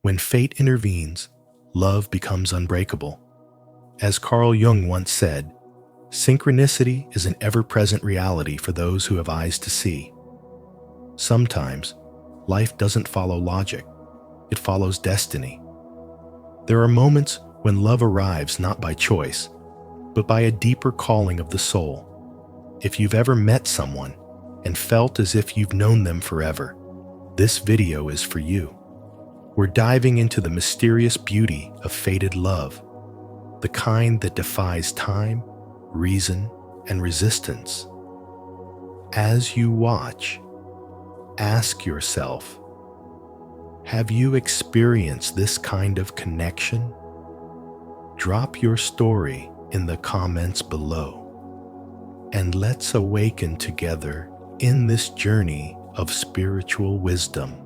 When fate intervenes, love becomes unbreakable. As Carl Jung once said, synchronicity is an ever-present reality for those who have eyes to see. Sometimes, life doesn't follow logic, it follows destiny. There are moments when love arrives not by choice, but by a deeper calling of the soul. If you've ever met someone and felt as if you've known them forever, this video is for you. We're diving into the mysterious beauty of fated love, the kind that defies time, reason, and resistance. As you watch, ask yourself, have you experienced this kind of connection? Drop your story in the comments below, and let's awaken together in this journey of spiritual wisdom.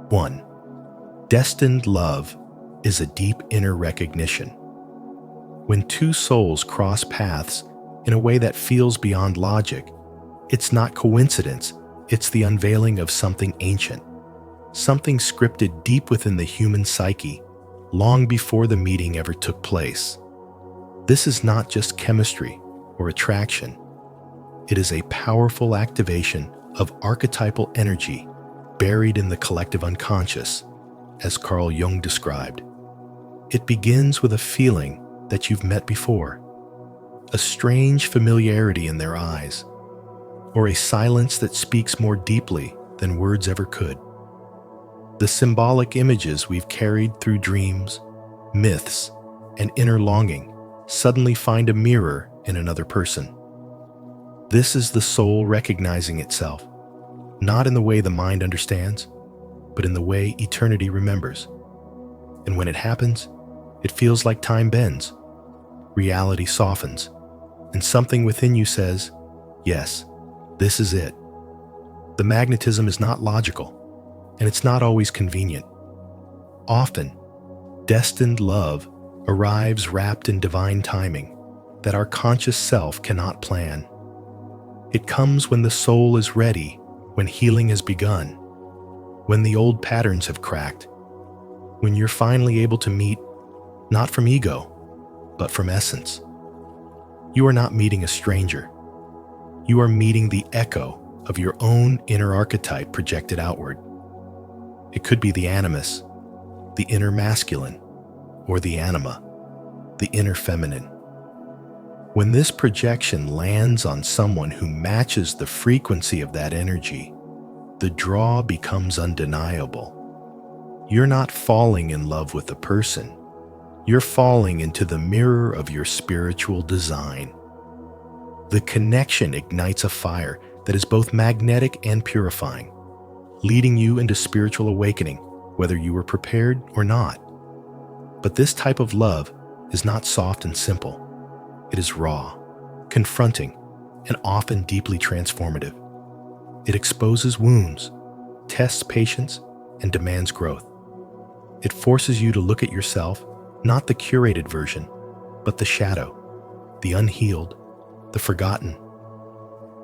1. Destined love is a deep inner recognition. When two souls cross paths in a way that feels beyond logic, it's not coincidence, it's the unveiling of something ancient, something scripted deep within the human psyche, long before the meeting ever took place. This is not just chemistry or attraction. It is a powerful activation of archetypal energy buried in the collective unconscious, as Carl Jung described. It begins with a feeling that you've met before, a strange familiarity in their eyes, or a silence that speaks more deeply than words ever could. The symbolic images we've carried through dreams, myths, and inner longing suddenly find a mirror in another person. This is the soul recognizing itself, not in the way the mind understands, but in the way eternity remembers. And when it happens, it feels like time bends, reality softens, and something within you says, yes, this is it. The magnetism is not logical, and it's not always convenient. Often, destined love arrives wrapped in divine timing that our conscious self cannot plan. It comes when the soul is ready, when healing has begun, when the old patterns have cracked, when you're finally able to meet, not from ego, but from essence. You are not meeting a stranger. You are meeting the echo of your own inner archetype projected outward. It could be the animus, the inner masculine, or the anima, the inner feminine. When this projection lands on someone who matches the frequency of that energy, the draw becomes undeniable. You're not falling in love with the person. You're falling into the mirror of your spiritual design. The connection ignites a fire that is both magnetic and purifying, leading you into spiritual awakening, whether you were prepared or not. But this type of love is not soft and simple. It is raw, confronting, and often deeply transformative. It exposes wounds, tests patience, and demands growth. It forces you to look at yourself, not the curated version, but the shadow, the unhealed, the forgotten.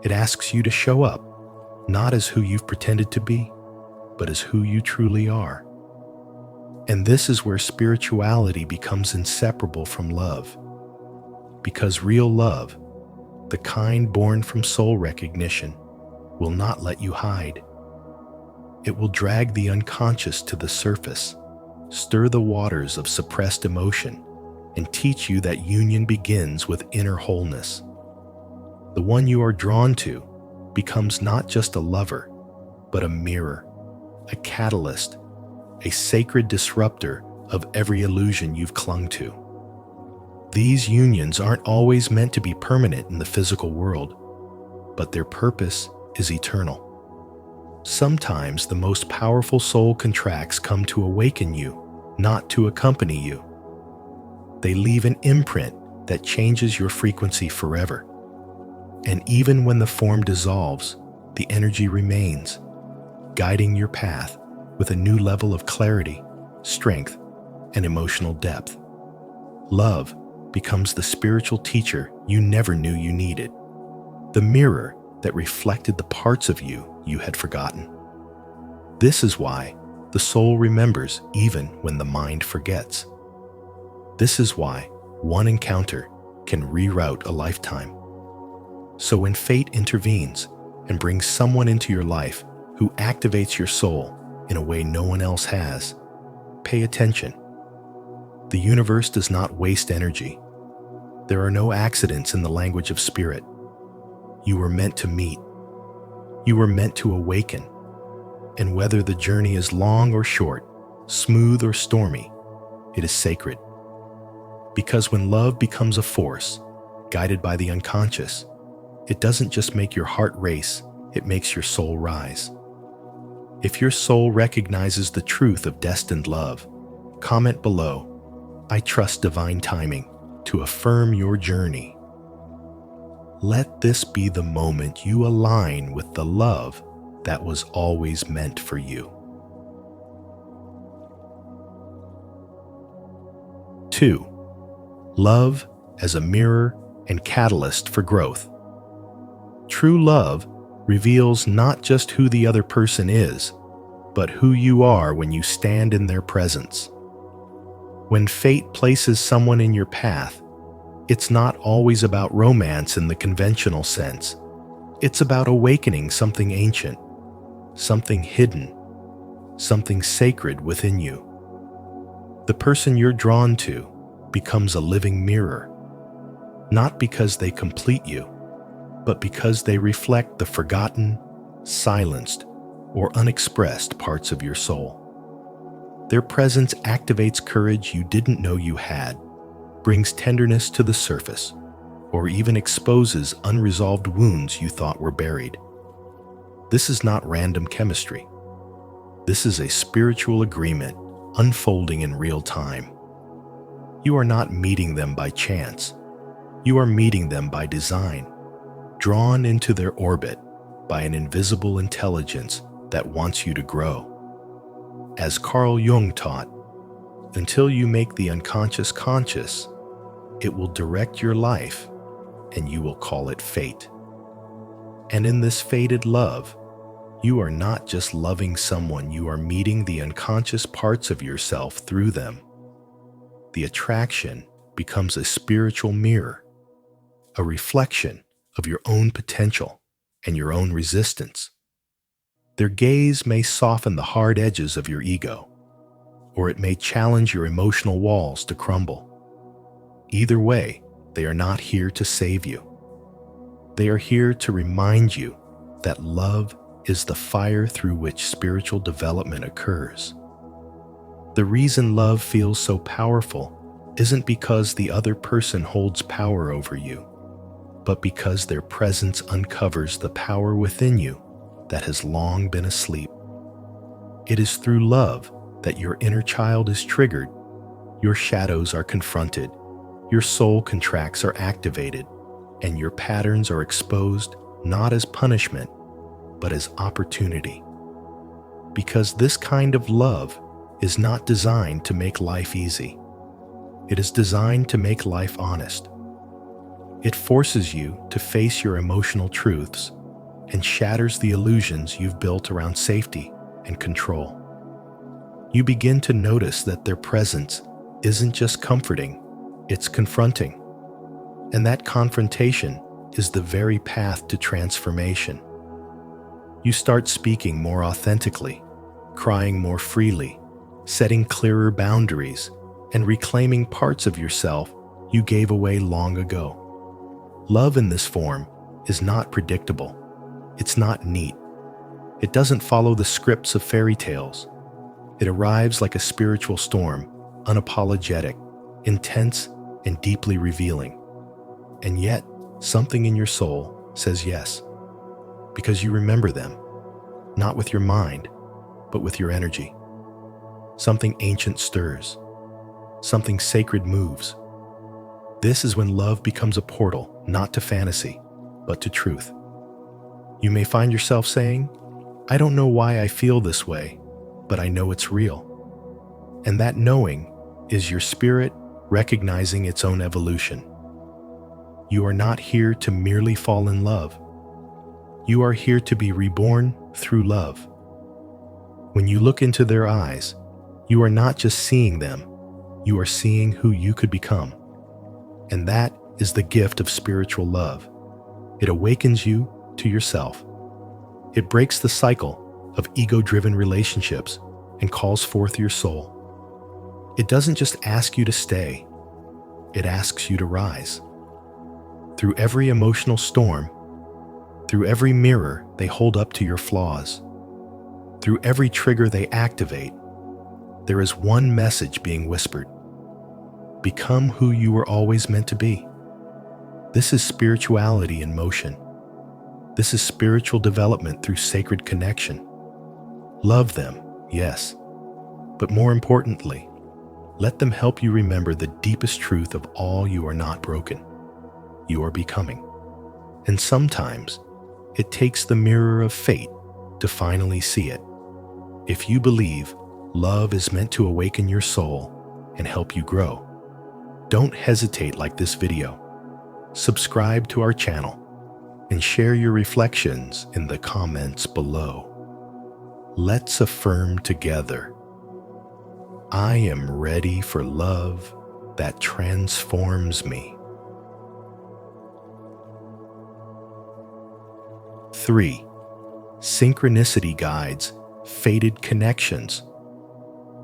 It asks you to show up, not as who you've pretended to be, but as who you truly are. And this is where spirituality becomes inseparable from love. Because real love, the kind born from soul recognition, will not let you hide. It will drag the unconscious to the surface, stir the waters of suppressed emotion, and teach you that union begins with inner wholeness. The one you are drawn to becomes not just a lover, but a mirror, a catalyst, a sacred disruptor of every illusion you've clung to. These unions aren't always meant to be permanent in the physical world, but their purpose is eternal. Sometimes the most powerful soul contracts come to awaken you, not to accompany you. They leave an imprint that changes your frequency forever. And even when the form dissolves, the energy remains, guiding your path with a new level of clarity, strength, and emotional depth. Love becomes the spiritual teacher you never knew you needed, the mirror that reflected the parts of you you had forgotten. This is why the soul remembers even when the mind forgets. This is why one encounter can reroute a lifetime. So when fate intervenes and brings someone into your life who activates your soul in a way no one else has, pay attention. The universe does not waste energy. There are no accidents in the language of spirit. You were meant to meet. You were meant to awaken. And whether the journey is long or short, smooth or stormy, it is sacred. Because when love becomes a force, guided by the unconscious, it doesn't just make your heart race, it makes your soul rise. If your soul recognizes the truth of destined love, comment below, "I trust divine timing," to affirm your journey. Let this be the moment you align with the love that was always meant for you. 2. Love as a mirror and catalyst for growth. True love reveals not just who the other person is, but who you are when you stand in their presence. When fate places someone in your path, it's not always about romance in the conventional sense. It's about awakening something ancient, something hidden, something sacred within you. The person you're drawn to becomes a living mirror, not because they complete you, but because they reflect the forgotten, silenced, or unexpressed parts of your soul. Their presence activates courage you didn't know you had, brings tenderness to the surface, or even exposes unresolved wounds you thought were buried. This is not random chemistry. This is a spiritual agreement unfolding in real time. You are not meeting them by chance. You are meeting them by design, drawn into their orbit by an invisible intelligence that wants you to grow. As Carl Jung taught, until you make the unconscious conscious, it will direct your life and you will call it fate. And in this fated love, you are not just loving someone, you are meeting the unconscious parts of yourself through them. The attraction becomes a spiritual mirror, a reflection of your own potential and your own resistance. Their gaze may soften the hard edges of your ego, or it may challenge your emotional walls to crumble. Either way, they are not here to save you. They are here to remind you that love is the fire through which spiritual development occurs. The reason love feels so powerful isn't because the other person holds power over you, but because their presence uncovers the power within you that has long been asleep. It is through love that your inner child is triggered, your shadows are confronted, your soul contracts are activated, and your patterns are exposed not as punishment, but as opportunity. Because this kind of love is not designed to make life easy. It is designed to make life honest. It forces you to face your emotional truths and shatters the illusions you've built around safety and control. You begin to notice that their presence isn't just comforting, it's confronting. And that confrontation is the very path to transformation. You start speaking more authentically, crying more freely, setting clearer boundaries, and reclaiming parts of yourself you gave away long ago. Love in this form is not predictable. It's not neat. It doesn't follow the scripts of fairy tales. It arrives like a spiritual storm, unapologetic, intense, and deeply revealing. And yet, something in your soul says yes, because you remember them, not with your mind, but with your energy. Something ancient stirs. Something sacred moves. This is when love becomes a portal, not to fantasy, but to truth. You may find yourself saying, "I don't know why I feel this way, but I know it's real." And that knowing is your spirit recognizing its own evolution. You are not here to merely fall in love. You are here to be reborn through love. When you look into their eyes, you are not just seeing them, you are seeing who you could become. And that is the gift of spiritual love. It awakens you to yourself. It breaks the cycle of ego-driven relationships and calls forth your soul. It doesn't just ask you to stay, it asks you to rise. Through every emotional storm, through every mirror they hold up to your flaws, through every trigger they activate, there is one message being whispered. Become who you were always meant to be. This is spirituality in motion. This is spiritual development through sacred connection. Love them, yes, but more importantly, let them help you remember the deepest truth of all: you are not broken. You are becoming. And sometimes it takes the mirror of fate to finally see it. If you believe love is meant to awaken your soul and help you grow, don't hesitate like this video. Subscribe to our channel and share your reflections in the comments below. Let's affirm together: I am ready for love that transforms me. 3. Synchronicity guides fated connections.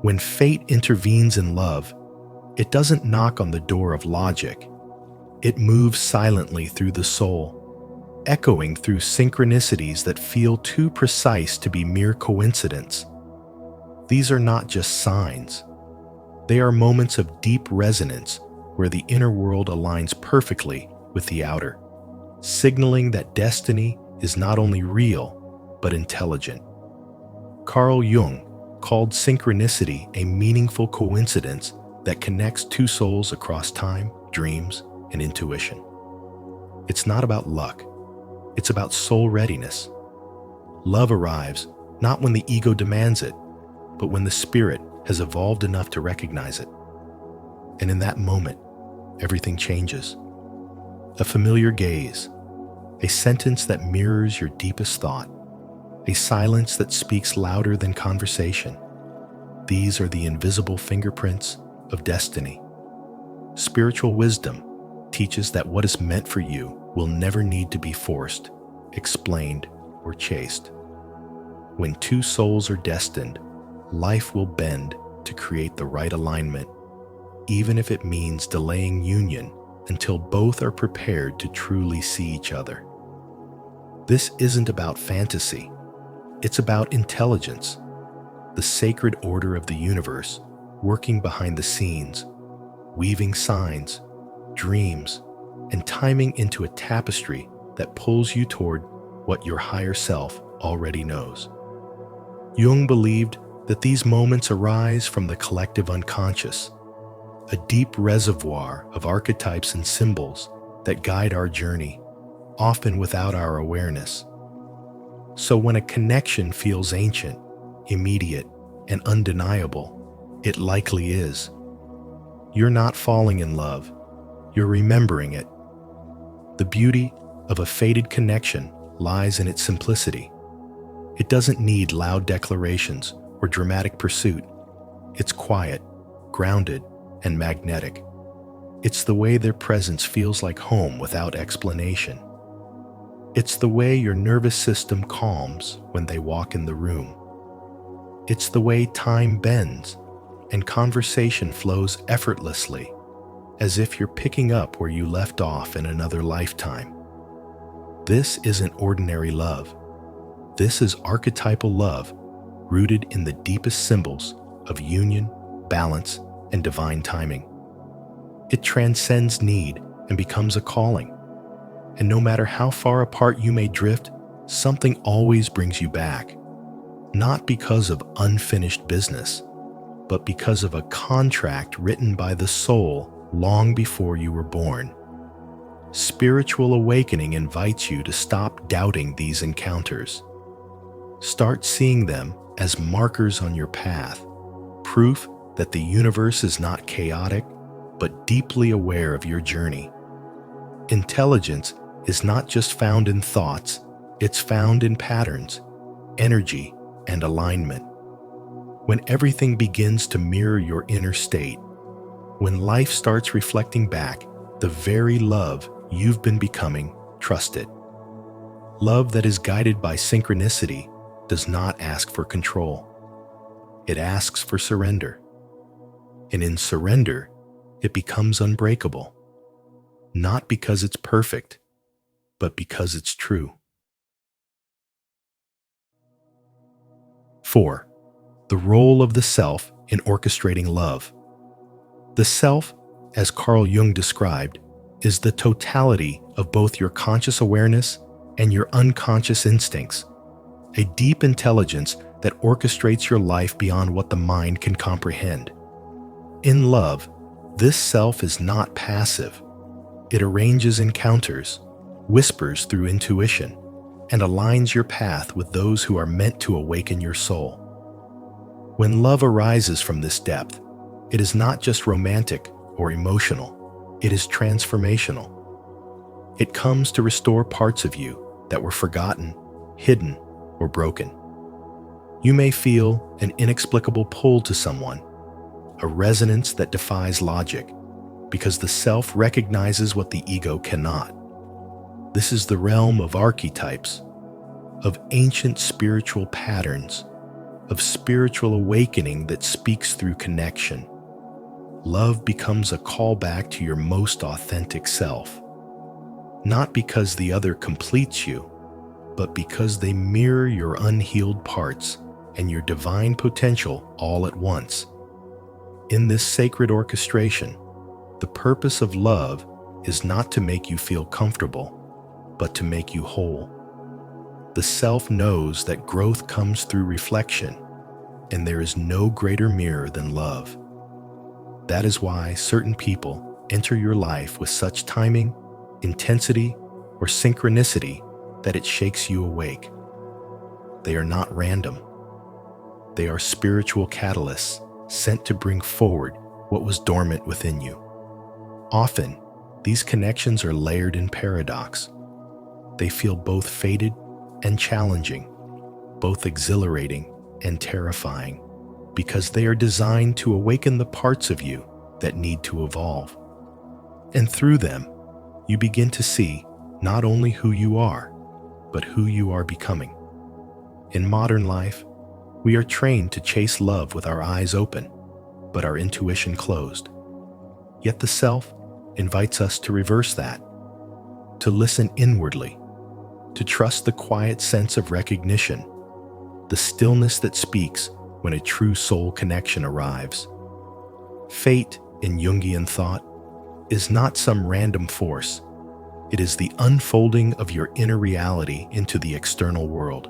When fate intervenes in love, it doesn't knock on the door of logic. It moves silently through the soul, echoing through synchronicities that feel too precise to be mere coincidence. These are not just signs. They are moments of deep resonance where the inner world aligns perfectly with the outer, signaling that destiny is not only real, but intelligent. Carl Jung called synchronicity a meaningful coincidence that connects two souls across time, dreams, and intuition. It's not about luck. It's about soul readiness. Love arrives not when the ego demands it, but when the spirit has evolved enough to recognize it. And in that moment, everything changes. A familiar gaze, a sentence that mirrors your deepest thought, a silence that speaks louder than conversation. These are the invisible fingerprints of destiny. Spiritual wisdom teaches that what is meant for you will never need to be forced, explained, or chased. When two souls are destined, life will bend to create the right alignment, even if it means delaying union until both are prepared to truly see each other. This isn't about fantasy. It's about intelligence, the sacred order of the universe working behind the scenes, weaving signs, dreams, and timing into a tapestry that pulls you toward what your higher self already knows. Jung believed that these moments arise from the collective unconscious, a deep reservoir of archetypes and symbols that guide our journey, often without our awareness. So when a connection feels ancient, immediate, and undeniable, it likely is. You're not falling in love, you're remembering it. The beauty of a fated connection lies in its simplicity. It doesn't need loud declarations or dramatic pursuit. It's quiet, grounded, and magnetic. It's the way their presence feels like home without explanation. It's the way your nervous system calms when they walk in the room. It's the way time bends and conversation flows effortlessly, as if you're picking up where you left off in another lifetime. This isn't ordinary love. This is archetypal love, rooted in the deepest symbols of union, balance, and divine timing. It transcends need and becomes a calling. And no matter how far apart you may drift, something always brings you back. Not because of unfinished business, but because of a contract written by the soul long before you were born. Spiritual awakening invites you to stop doubting these encounters. Start seeing them as markers on your path, proof that the universe is not chaotic, but deeply aware of your journey. Intelligence is not just found in thoughts, it's found in patterns, energy, and alignment. when everything begins to mirror your inner state, when life starts reflecting back the very love you've been becoming, trust it. Love that is guided by synchronicity does not ask for control. It asks for surrender. And in surrender, it becomes unbreakable, not because it's perfect, but because it's true. 4. The role of the self in orchestrating love. The self, as Carl Jung described, is the totality of both your conscious awareness and your unconscious instincts, a deep intelligence that orchestrates your life beyond what the mind can comprehend. In love, this self is not passive. It arranges encounters, whispers through intuition, and aligns your path with those who are meant to awaken your soul. When love arises from this depth, it is not just romantic or emotional, it is transformational. It comes to restore parts of you that were forgotten, hidden, or broken. You may feel an inexplicable pull to someone, a resonance that defies logic, because the self recognizes what the ego cannot. This is the realm of archetypes, of ancient spiritual patterns, of spiritual awakening that speaks through connection. Love becomes a callback to your most authentic self, not because the other completes you, but because they mirror your unhealed parts and your divine potential all at once. In this sacred orchestration, the purpose of love is not to make you feel comfortable, but to make you whole. The self knows that growth comes through reflection, and there is no greater mirror than love. That is why certain people enter your life with such timing, intensity, or synchronicity that it shakes you awake. They are not random. They are spiritual catalysts sent to bring forward what was dormant within you. Often, these connections are layered in paradox. They feel both fated and challenging, both exhilarating and terrifying, because they are designed to awaken the parts of you that need to evolve. And through them, you begin to see not only who you are, but who you are becoming. In modern life, we are trained to chase love with our eyes open, but our intuition closed. Yet the self invites us to reverse that, to listen inwardly, to trust the quiet sense of recognition, the stillness that speaks when a true soul connection arrives. Fate, in Jungian thought, is not some random force. It is the unfolding of your inner reality into the external world.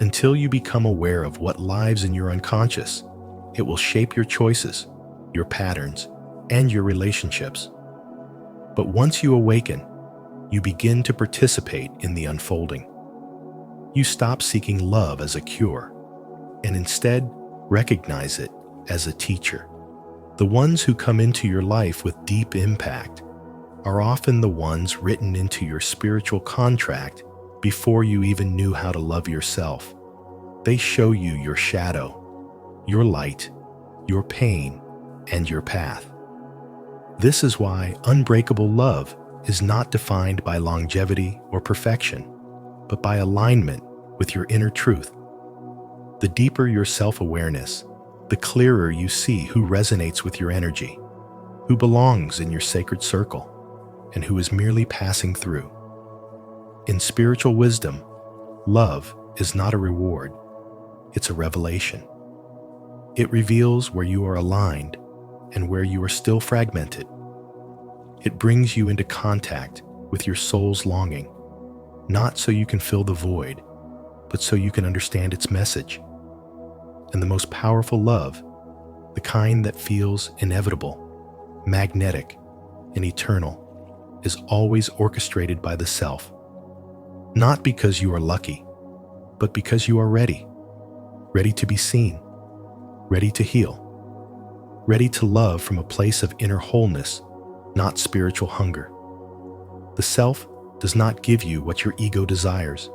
Until you become aware of what lives in your unconscious, it will shape your choices, your patterns, and your relationships. But once you awaken, you begin to participate in the unfolding. You stop seeking love as a cure, and instead recognize it as a teacher. The ones who come into your life with deep impact are often the ones written into your spiritual contract before you even knew how to love yourself. They show you your shadow, your light, your pain, and your path. This is why unbreakable love is not defined by longevity or perfection, but by alignment with your inner truth. The deeper your self-awareness, the clearer you see who resonates with your energy, who belongs in your sacred circle, and who is merely passing through. In spiritual wisdom, love is not a reward, it's a revelation. It reveals where you are aligned and where you are still fragmented. It brings you into contact with your soul's longing, not so you can fill the void, but so you can understand its message. And the most powerful love, the kind that feels inevitable, magnetic, and eternal, is always orchestrated by the self. Not because you are lucky, but because you are ready. Ready to be seen, ready to heal, ready to love from a place of inner wholeness, not spiritual hunger. The self does not give you what your ego desires.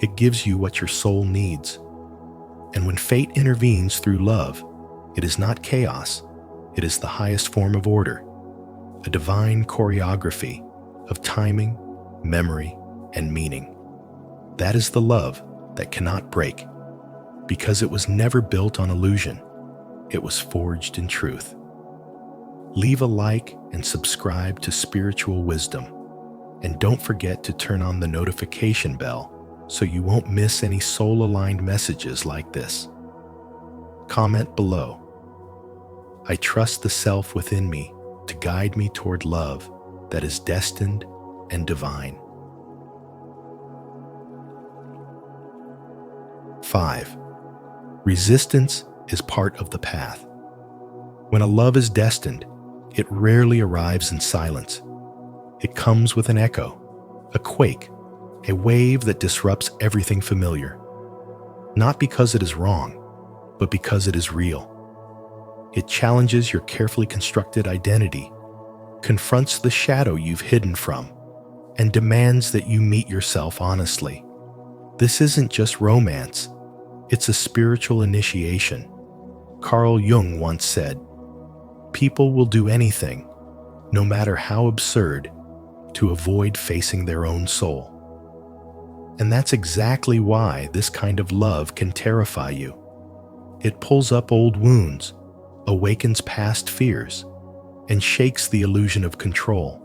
It gives you what your soul needs. And when fate intervenes through love, it is not chaos, it is the highest form of order, a divine choreography of timing, memory, and meaning. That is the love that cannot break, because it was never built on illusion, it was forged in truth. Leave a like and subscribe to Spiritual Wisdom, and don't forget to turn on the notification bell so you won't miss any soul-aligned messages like this. Comment below. I trust the self within me to guide me toward love that is destined and divine. 5. Resistance is part of the path. When a love is destined, it rarely arrives in silence. It comes with an echo, a quake, a wave that disrupts everything familiar. Not because it is wrong, but because it is real. It challenges your carefully constructed identity, confronts the shadow you've hidden from, and demands that you meet yourself honestly. This isn't just romance, it's a spiritual initiation. Carl Jung once said, "People will do anything, no matter how absurd, to avoid facing their own soul." And that's exactly why this kind of love can terrify you. It pulls up old wounds, awakens past fears, and shakes the illusion of control.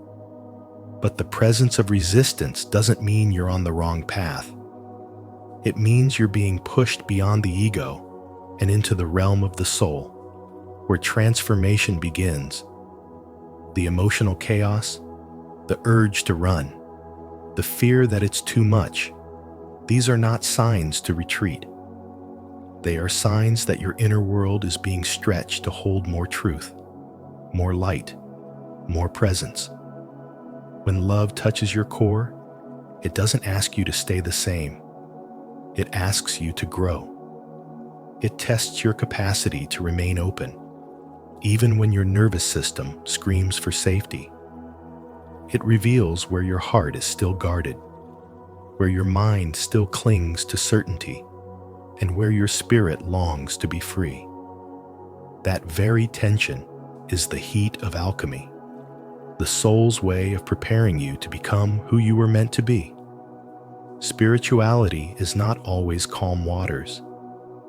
But the presence of resistance doesn't mean you're on the wrong path. It means you're being pushed beyond the ego and into the realm of the soul, where transformation begins. The emotional chaos, the urge to run, the fear that it's too much, these are not signs to retreat. They are signs that your inner world is being stretched to hold more truth, more light, more presence. When love touches your core, it doesn't ask you to stay the same. It asks you to grow. It tests your capacity to remain open, even when your nervous system screams for safety. It reveals where your heart is still guarded, where your mind still clings to certainty, and where your spirit longs to be free. That very tension is the heat of alchemy, the soul's way of preparing you to become who you were meant to be. Spirituality is not always calm waters.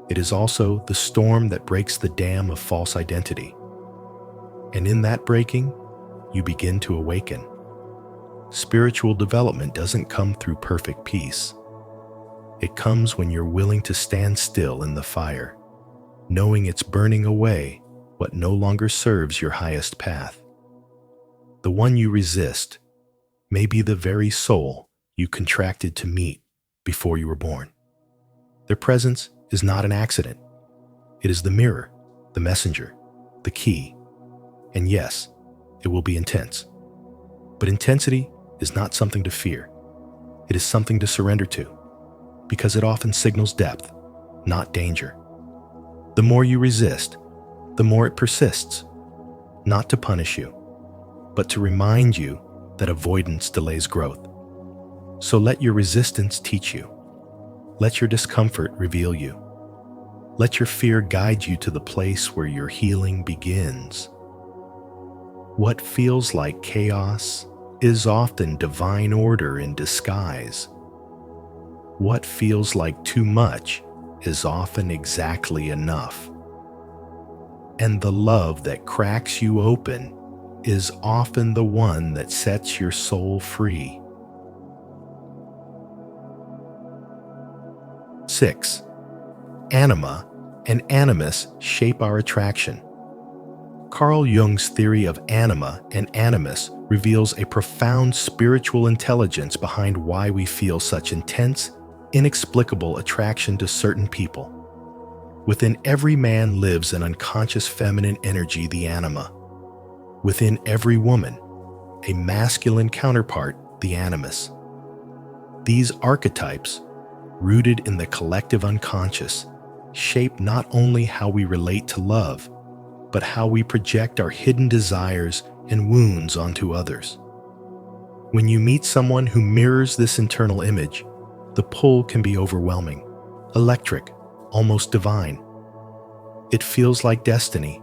It is also the storm that breaks the dam of false identity. And in that breaking, you begin to awaken. Spiritual development doesn't come through perfect peace. It comes when you're willing to stand still in the fire, knowing it's burning away what no longer serves your highest path. The one you resist may be the very soul you contracted to meet before you were born. Their presence is not an accident. It is the mirror, the messenger, the key. And yes, it will be intense. But intensity is not something to fear. It is something to surrender to, because it often signals depth, not danger. The more you resist, the more it persists, not to punish you, but to remind you that avoidance delays growth. So let your resistance teach you. Let your discomfort reveal you. Let your fear guide you to the place where your healing begins. What feels like chaos is often divine order in disguise. What feels like too much is often exactly enough. And the love that cracks you open is often the one that sets your soul free. 6. Anima and animus shape our attraction. Carl Jung's theory of anima and animus reveals a profound spiritual intelligence behind why we feel such intense, inexplicable attraction to certain people. Within every man lives an unconscious feminine energy, the anima. Within every woman, a masculine counterpart, the animus. These archetypes, rooted in the collective unconscious, shape not only how we relate to love, but how we project our hidden desires and wounds onto others. When you meet someone who mirrors this internal image, the pull can be overwhelming, electric, almost divine. It feels like destiny,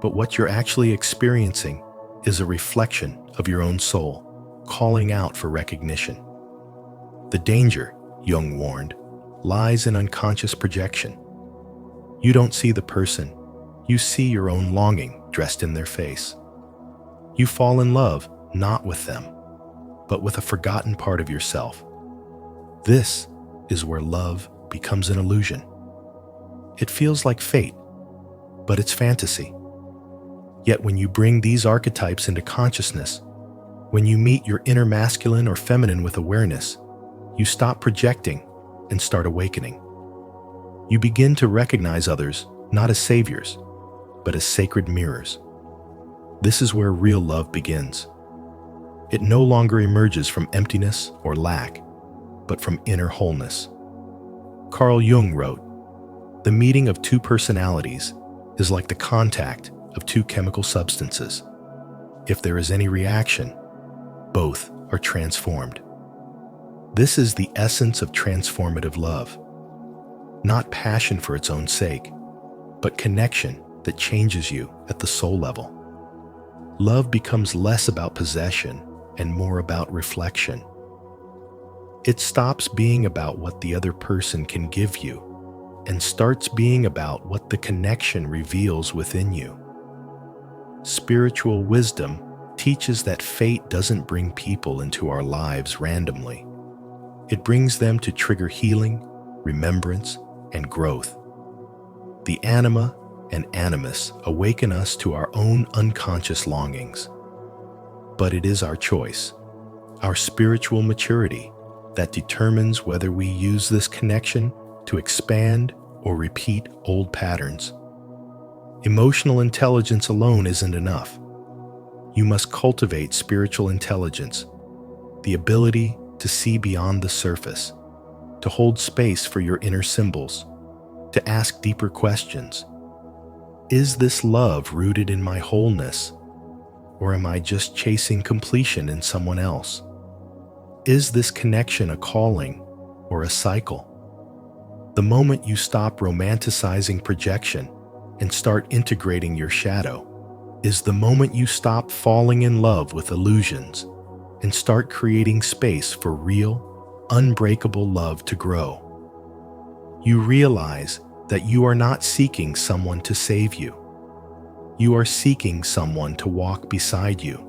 but what you're actually experiencing is a reflection of your own soul, calling out for recognition. The danger, Jung warned, lies in unconscious projection. You don't see the person, you see your own longing dressed in their face. You fall in love not with them, but with a forgotten part of yourself. This is where love becomes an illusion. It feels like fate, but it's fantasy. Yet when you bring these archetypes into consciousness, when you meet your inner masculine or feminine with awareness, you stop projecting and start awakening. You begin to recognize others not as saviors, but as sacred mirrors. This is where real love begins. It no longer emerges from emptiness or lack, but from inner wholeness. Carl Jung wrote, "The meeting of two personalities is like the contact of two chemical substances. If there is any reaction, both are transformed." This is the essence of transformative love. Not passion for its own sake, but connection that changes you at the soul level. Love becomes less about possession and more about reflection. It stops being about what the other person can give you and starts being about what the connection reveals within you. Spiritual wisdom teaches that fate doesn't bring people into our lives randomly. It brings them to trigger healing, remembrance, and growth. The Anima and animus awaken us to our own unconscious longings. But it is our choice, our spiritual maturity, that determines whether we use this connection to expand or repeat old patterns. Emotional intelligence alone isn't enough. You must cultivate spiritual intelligence, the ability to see beyond the surface, to hold space for your inner symbols, to ask deeper questions. Is this love rooted in my wholeness, or am I just chasing completion in someone else? Is this connection a calling or a cycle? The moment you stop romanticizing projection and start integrating your shadow is the moment you stop falling in love with illusions and start creating space for real, unbreakable love to grow. You realize that you are not seeking someone to save you. You are seeking someone to walk beside you.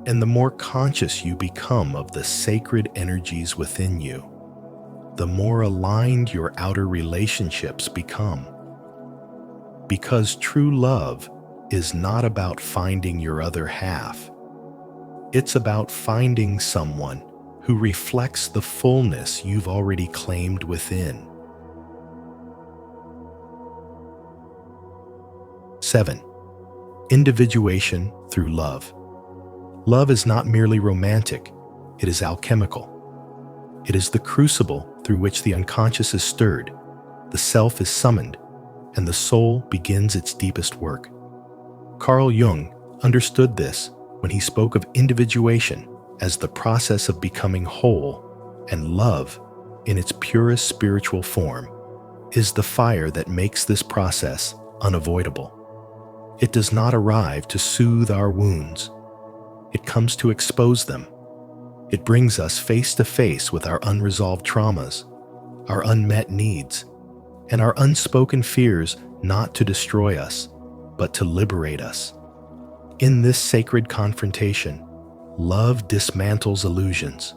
And the more conscious you become of the sacred energies within you, the more aligned your outer relationships become. Because true love is not about finding your other half. It's about finding someone who reflects the fullness you've already claimed within. 7. Individuation through love. Love is not merely romantic, it is alchemical. It is the crucible through which the unconscious is stirred, the self is summoned, and the soul begins its deepest work. Carl Jung understood this when he spoke of individuation as the process of becoming whole, and love, in its purest spiritual form, is the fire that makes this process unavoidable. It does not arrive to soothe our wounds. It comes to expose them. It brings us face to face with our unresolved traumas, our unmet needs, and our unspoken fears, not to destroy us, but to liberate us. In this sacred confrontation, love dismantles illusions.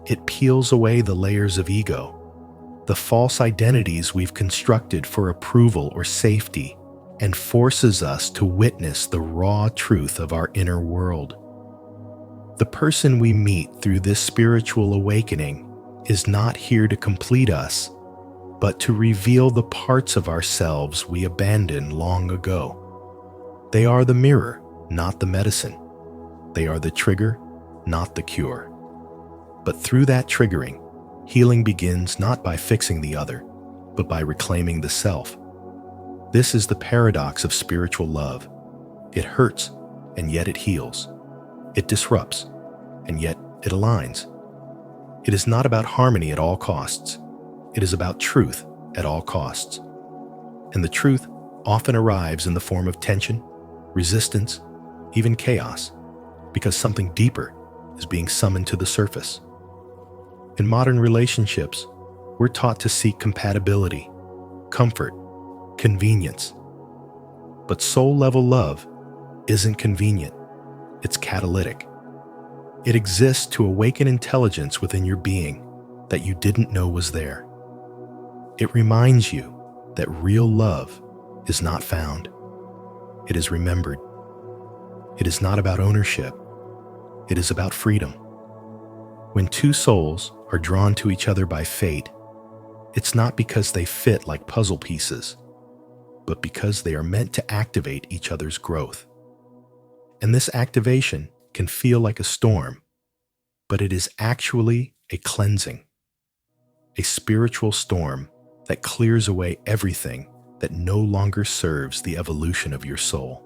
It peels away the layers of ego, the false identities we've constructed for approval or safety, and forces us to witness the raw truth of our inner world. The person we meet through this spiritual awakening is not here to complete us, but to reveal the parts of ourselves we abandoned long ago. They are the mirror, not the medicine. They are the trigger, not the cure. But through that triggering, healing begins not by fixing the other, but by reclaiming the self. This is the paradox of spiritual love. It hurts, and yet it heals. It disrupts, and yet it aligns. It is not about harmony at all costs. It is about truth at all costs. And the truth often arrives in the form of tension, resistance, even chaos, because something deeper is being summoned to the surface. In modern relationships, we're taught to seek compatibility, comfort, convenience. But soul-level love isn't convenient, it's catalytic. It exists to awaken intelligence within your being that you didn't know was there. It reminds you that real love is not found. It is remembered. It is not about ownership. It is about freedom. When two souls are drawn to each other by fate, it's not because they fit like puzzle pieces, but because they are meant to activate each other's growth. And this activation can feel like a storm, but it is actually a cleansing, a spiritual storm that clears away everything that no longer serves the evolution of your soul.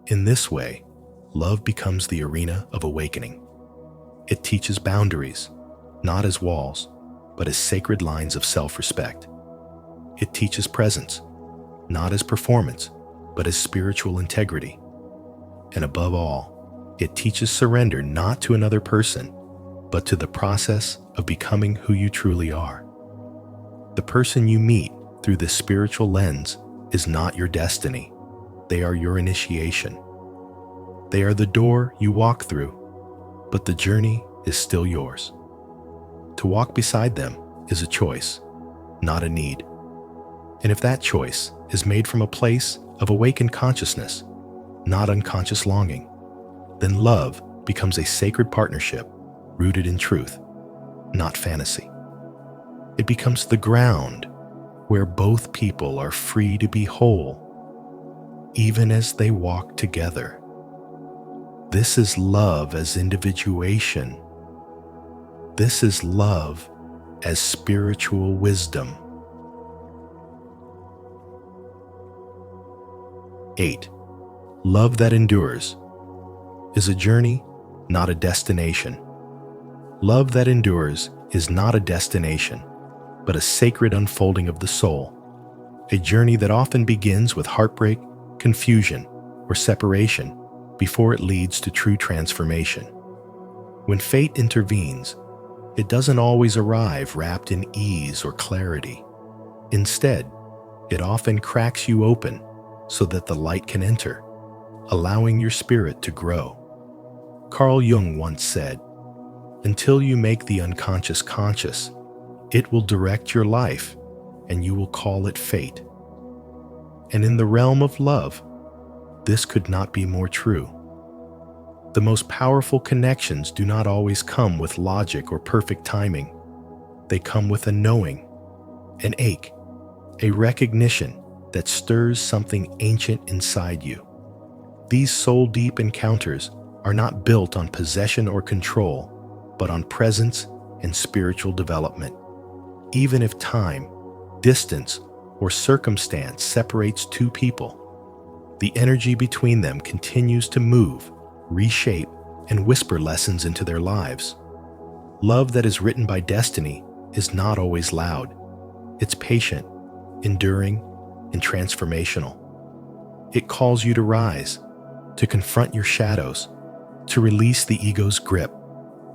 In this way, love becomes the arena of awakening. It teaches boundaries, not as walls, but as sacred lines of self-respect. It teaches presence, not as performance, but as spiritual integrity. And above all, it teaches surrender not to another person, but to the process of becoming who you truly are. The person you meet through this spiritual lens is not your destiny. They are your initiation. They are the door you walk through, but the journey is still yours. To walk beside them is a choice, not a need. And if that choice is made from a place of awakened consciousness, not unconscious longing, then love becomes a sacred partnership rooted in truth, not fantasy. It becomes the ground where both people are free to be whole, even as they walk together. This is love as individuation. This is love as spiritual wisdom. 8. Love that endures is a journey, not a destination. Love that endures is not a destination, but a sacred unfolding of the soul, a journey that often begins with heartbreak, confusion, or separation before it leads to true transformation. When fate intervenes, it doesn't always arrive wrapped in ease or clarity. Instead, it often cracks you open so that the light can enter, allowing your spirit to grow. Carl Jung once said, "Until you make the unconscious conscious, it will direct your life, and you will call it fate." And in the realm of love, this could not be more true. The most powerful connections do not always come with logic or perfect timing. They come with a knowing, an ache, a recognition that stirs something ancient inside you. These soul-deep encounters are not built on possession or control, but on presence and spiritual development. Even if time, distance, or circumstance separates two people, the energy between them continues to move, reshape, and whisper lessons into their lives. Love that is written by destiny is not always loud. It's patient, enduring, and transformational. It calls you to rise, to confront your shadows, to release the ego's grip,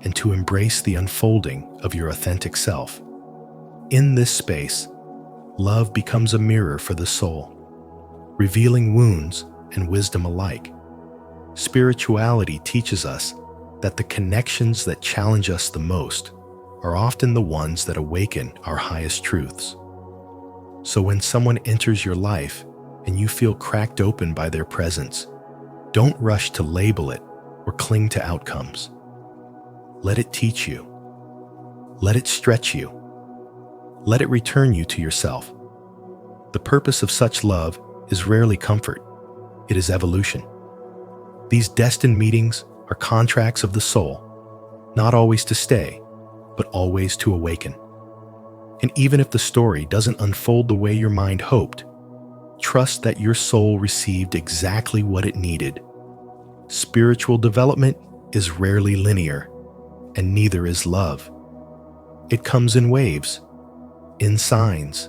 and to embrace the unfolding of your authentic self. In this space, love becomes a mirror for the soul, revealing wounds and wisdom alike. Spirituality teaches us that the connections that challenge us the most are often the ones that awaken our highest truths. So when someone enters your life and you feel cracked open by their presence, don't rush to label it or cling to outcomes. Let it teach you. Let it stretch you. Let it return you to yourself. The purpose of such love is rarely comfort. It is evolution. These destined meetings are contracts of the soul, not always to stay, but always to awaken. And even if the story doesn't unfold the way your mind hoped, trust that your soul received exactly what it needed. Spiritual development is rarely linear, and neither is love. It comes in waves, in signs,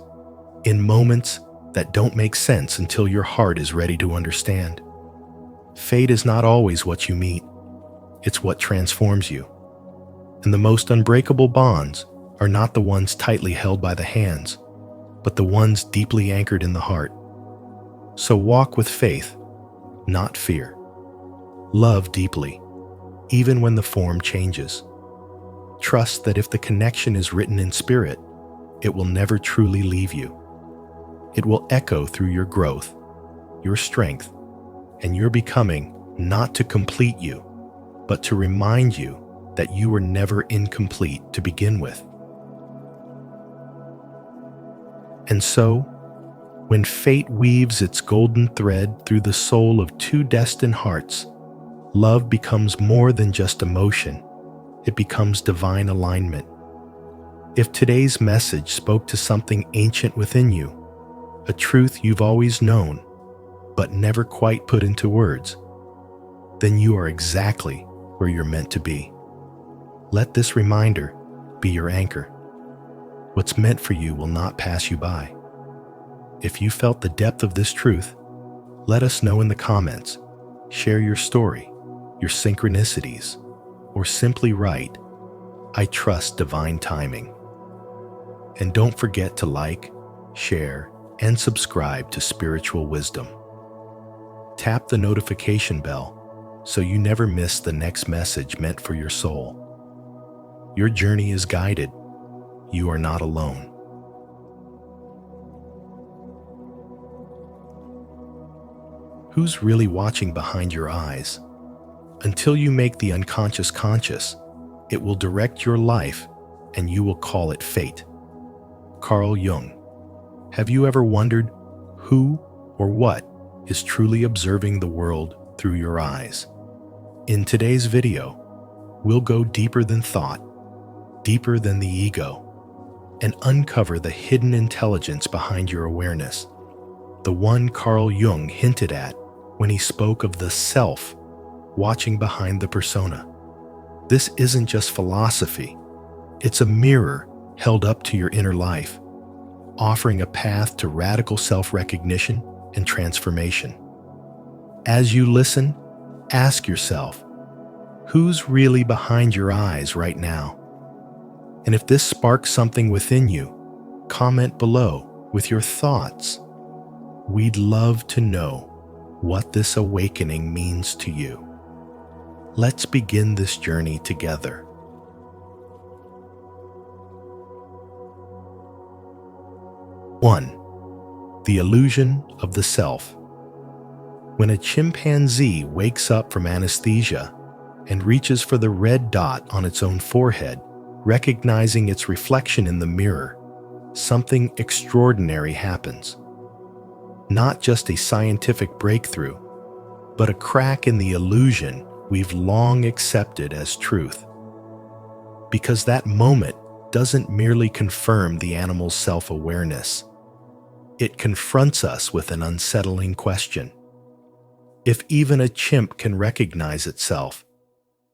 in moments that don't make sense until your heart is ready to understand. Fate is not always what you meet, it's what transforms you. And the most unbreakable bonds are not the ones tightly held by the hands, but the ones deeply anchored in the heart. So walk with faith, not fear. Love deeply, even when the form changes. Trust that if the connection is written in spirit, it will never truly leave you. It will echo through your growth, your strength, and your becoming, not to complete you, but to remind you that you were never incomplete to begin with. And so, when fate weaves its golden thread through the soul of two destined hearts, love becomes more than just emotion. It becomes divine alignment. If today's message spoke to something ancient within you, a truth you've always known, but never quite put into words, then you are exactly where you're meant to be. Let this reminder be your anchor. What's meant for you will not pass you by. If you felt the depth of this truth, let us know in the comments. Share your story, your synchronicities, or simply write, "I trust divine timing." And don't forget to like, share, and subscribe to Spiritual Wisdom. Tap the notification bell so you never miss the next message meant for your soul. Your journey is guided. You are not alone. Who's really watching behind your eyes? Until you make the unconscious conscious, it will direct your life and you will call it fate. Carl Jung. Have you ever wondered who or what is truly observing the world through your eyes? In today's video, we'll go deeper than thought, deeper than the ego, and uncover the hidden intelligence behind your awareness, the one Carl Jung hinted at when he spoke of the self watching behind the persona. This isn't just philosophy, it's a mirror held up to your inner life, offering a path to radical self-recognition and transformation. As you listen, ask yourself, who's really behind your eyes right now? And if this sparks something within you, comment below with your thoughts. We'd love to know what this awakening means to you. Let's begin this journey together. One, the illusion of the self. When a chimpanzee wakes up from anesthesia and reaches for the red dot on its own forehead, recognizing its reflection in the mirror, something extraordinary happens. Not just a scientific breakthrough, but a crack in the illusion we've long accepted as truth. Because that moment doesn't merely confirm the animal's self-awareness. It confronts us with an unsettling question. If even a chimp can recognize itself,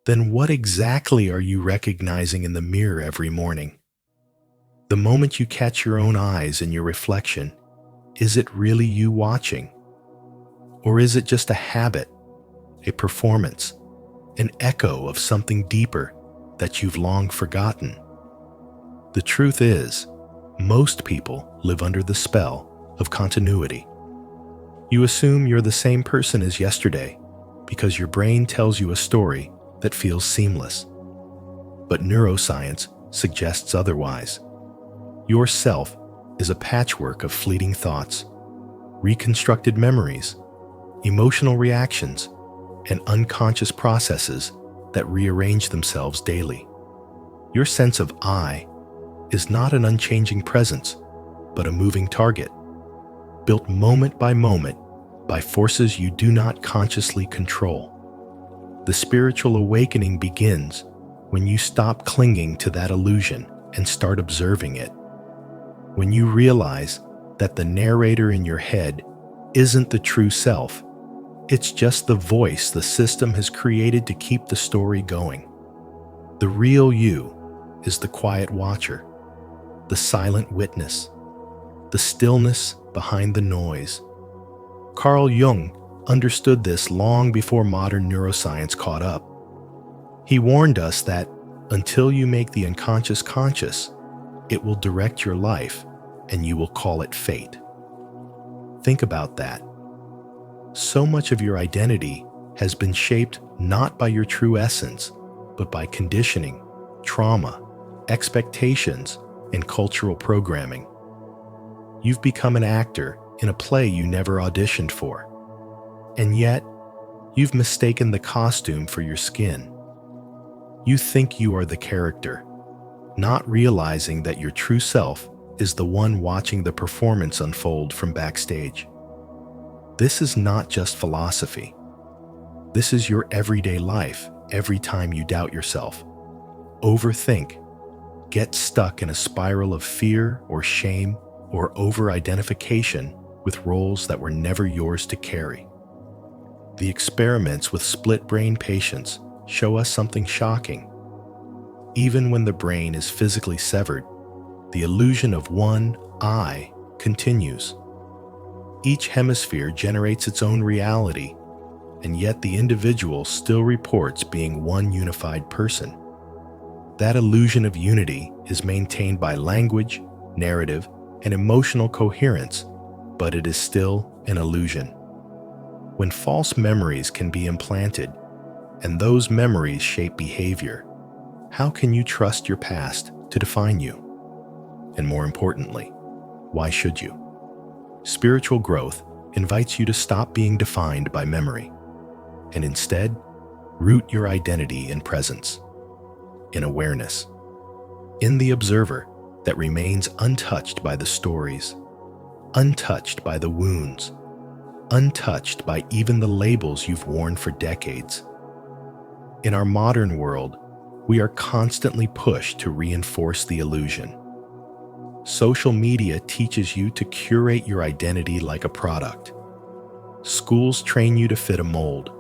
then what exactly are you recognizing in the mirror every morning? The moment you catch your own eyes in your reflection, is it really you watching? Or is it just a habit, a performance, an echo of something deeper that you've long forgotten? The truth is, most people live under the spell of continuity. You assume you're the same person as yesterday because your brain tells you a story that feels seamless. But neuroscience suggests otherwise. Your self is a patchwork of fleeting thoughts, reconstructed memories, emotional reactions, and unconscious processes that rearrange themselves daily. Your sense of I is not an unchanging presence, but a moving target, built moment by forces you do not consciously control. The spiritual awakening begins when you stop clinging to that illusion and start observing it. When you realize that the narrator in your head isn't the true self, it's just the voice the system has created to keep the story going. The real you is the quiet watcher, the silent witness, the stillness behind the noise. Carl Jung understood this long before modern neuroscience caught up. He warned us that until you make the unconscious conscious, it will direct your life and you will call it fate. Think about that. So much of your identity has been shaped not by your true essence, but by conditioning, trauma, expectations, and cultural programming. You've become an actor in a play you never auditioned for. And yet, you've mistaken the costume for your skin. You think you are the character, not realizing that your true self is the one watching the performance unfold from backstage. This is not just philosophy. This is your everyday life every time you doubt yourself, overthink, get stuck in a spiral of fear or shame or over-identification with roles that were never yours to carry. The experiments with split-brain patients show us something shocking. Even when the brain is physically severed, the illusion of one I continues. Each hemisphere generates its own reality, and yet the individual still reports being one unified person. That illusion of unity is maintained by language, narrative, and emotional coherence, but it is still an illusion. When false memories can be implanted, and those memories shape behavior, how can you trust your past to define you? And more importantly, why should you? Spiritual growth invites you to stop being defined by memory, and instead, root your identity in presence, in awareness, in the observer that remains untouched by the stories, untouched by the wounds, untouched by even the labels you've worn for decades. In our modern world, we are constantly pushed to reinforce the illusion. Social media teaches you to curate your identity like a product. Schools train you to fit a mold.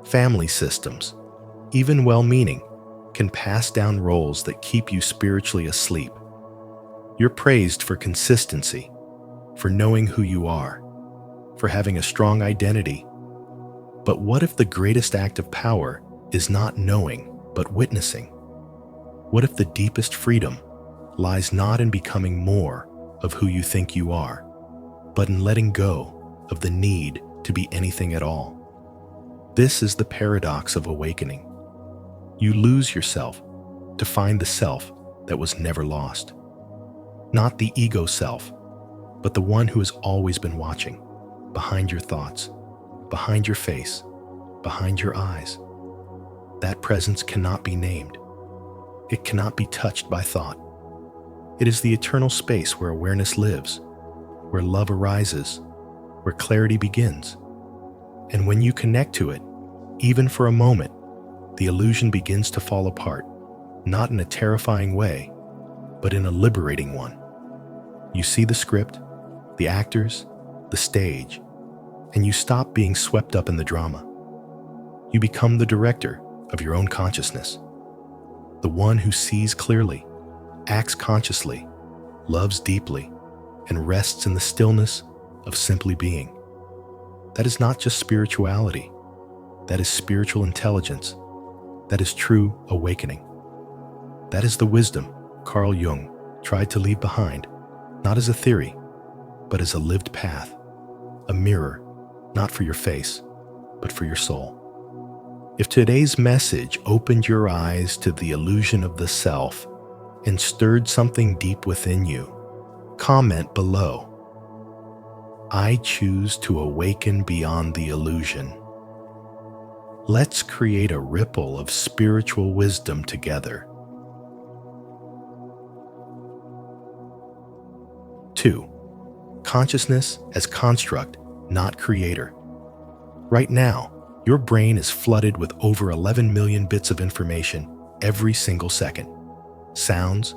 Family systems, even well-meaning, can pass down roles that keep you spiritually asleep. You're praised for consistency, for knowing who you are, for having a strong identity. But what if the greatest act of power is not knowing, but witnessing? What if the deepest freedom lies not in becoming more of who you think you are, but in letting go of the need to be anything at all? This is the paradox of awakening. You lose yourself to find the self that was never lost. Not the ego self, but the one who has always been watching, behind your thoughts, behind your face, behind your eyes. That presence cannot be named. It cannot be touched by thought. It is the eternal space where awareness lives, where love arises, where clarity begins. And when you connect to it, even for a moment, the illusion begins to fall apart, not in a terrifying way, but in a liberating one. You see the script, the actors, the stage, and you stop being swept up in the drama. You become the director of your own consciousness, the one who sees clearly, acts consciously, loves deeply, and rests in the stillness of simply being. That is not just spirituality. That is spiritual intelligence. That is true awakening. That is the wisdom Carl Jung tried to leave behind, not as a theory, but as a lived path, a mirror, not for your face, but for your soul. If today's message opened your eyes to the illusion of the self and stirred something deep within you, comment below. I choose to awaken beyond the illusion. Let's create a ripple of spiritual wisdom together. 2. Consciousness as construct, not creator. Right now, your brain is flooded with over 11 million bits of information every single second. Sounds,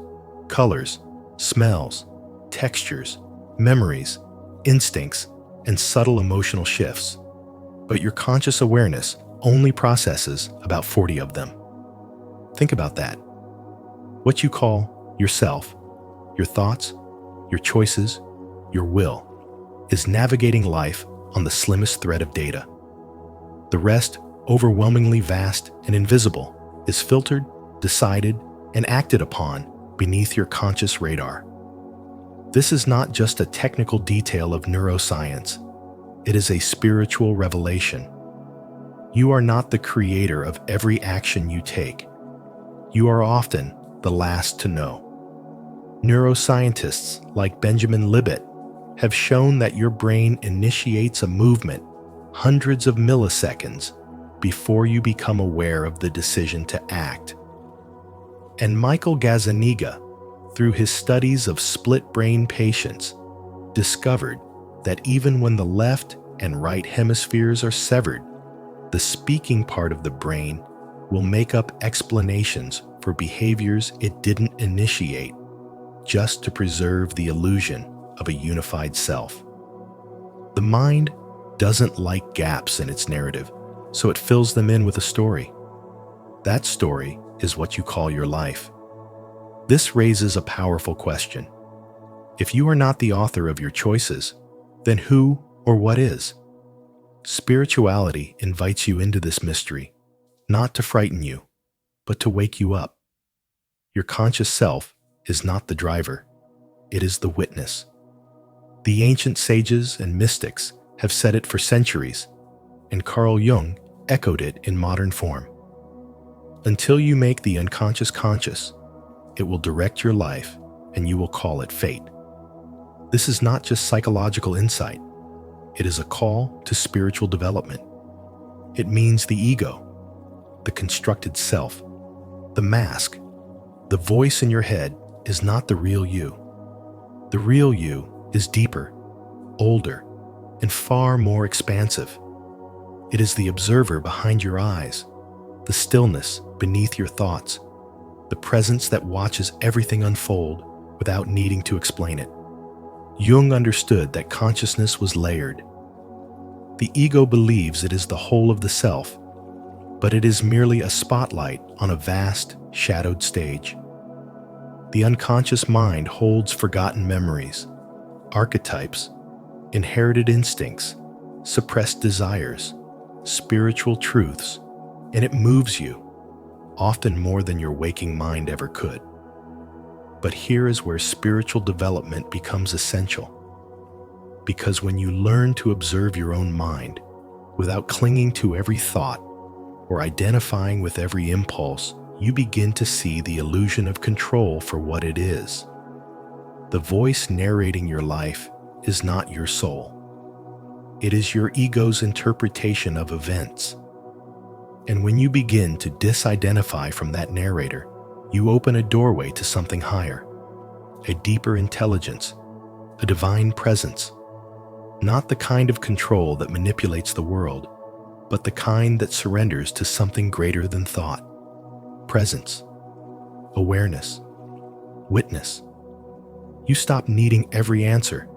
colors, smells, textures, memories, instincts, and subtle emotional shifts. But your conscious awareness only processes about 40 of them. Think about that. What you call yourself, your thoughts, your choices, your will, is navigating life on the slimmest thread of data. The rest, overwhelmingly vast and invisible, is filtered, decided, and acted upon beneath your conscious radar. This is not just a technical detail of neuroscience. It is a spiritual revelation. You are not the creator of every action you take. You are often the last to know. Neuroscientists like Benjamin Libet have shown that your brain initiates a movement hundreds of milliseconds before you become aware of the decision to act. And Michael Gazzaniga, through his studies of split-brain patients, discovered that even when the left and right hemispheres are severed, the speaking part of the brain will make up explanations for behaviors it didn't initiate, just to preserve the illusion of a unified self. The mind doesn't like gaps in its narrative, so it fills them in with a story. That story is what you call your life. This raises a powerful question. If you are not the author of your choices, then who or what is? Spirituality invites you into this mystery, not to frighten you, but to wake you up. Your conscious self is not the driver, it is the witness. The ancient sages and mystics have said it for centuries, and Carl Jung echoed it in modern form. Until you make the unconscious conscious, it will direct your life and you will call it fate. This is not just psychological insight. It is a call to spiritual development. It means the ego, the constructed self, the mask, the voice in your head is not the real you. The real you is deeper, older, and far more expansive. It is the observer behind your eyes, the stillness beneath your thoughts, the presence that watches everything unfold without needing to explain it. Jung understood that consciousness was layered. The ego believes it is the whole of the self, but it is merely a spotlight on a vast, shadowed stage. The unconscious mind holds forgotten memories, archetypes, inherited instincts, suppressed desires, spiritual truths, and it moves you, often more than your waking mind ever could. But here is where spiritual development becomes essential. Because when you learn to observe your own mind without clinging to every thought or identifying with every impulse, you begin to see the illusion of control for what it is. The voice narrating your life is not your soul. It is your ego's interpretation of events. And when you begin to disidentify from that narrator, you open a doorway to something higher, a deeper intelligence, a divine presence. Not the kind of control that manipulates the world, but the kind that surrenders to something greater than thought. Presence, awareness, witness. You stop needing every answer,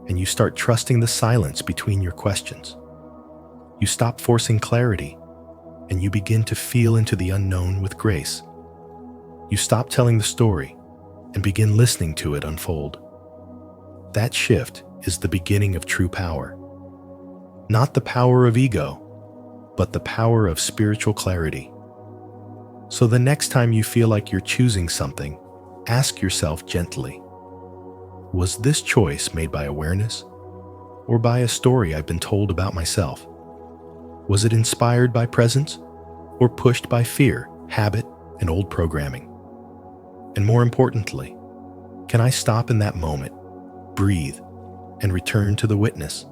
and you start trusting the silence between your questions. You stop forcing clarity, and you begin to feel into the unknown with grace. You stop telling the story and begin listening to it unfold. That shift is the beginning of true power. Not the power of ego, but the power of spiritual clarity. So the next time you feel like you're choosing something, ask yourself gently, was this choice made by awareness or by a story I've been told about myself? Was it inspired by presence or pushed by fear, habit, and old programming? And more importantly, can I stop in that moment, breathe, and return to the witness?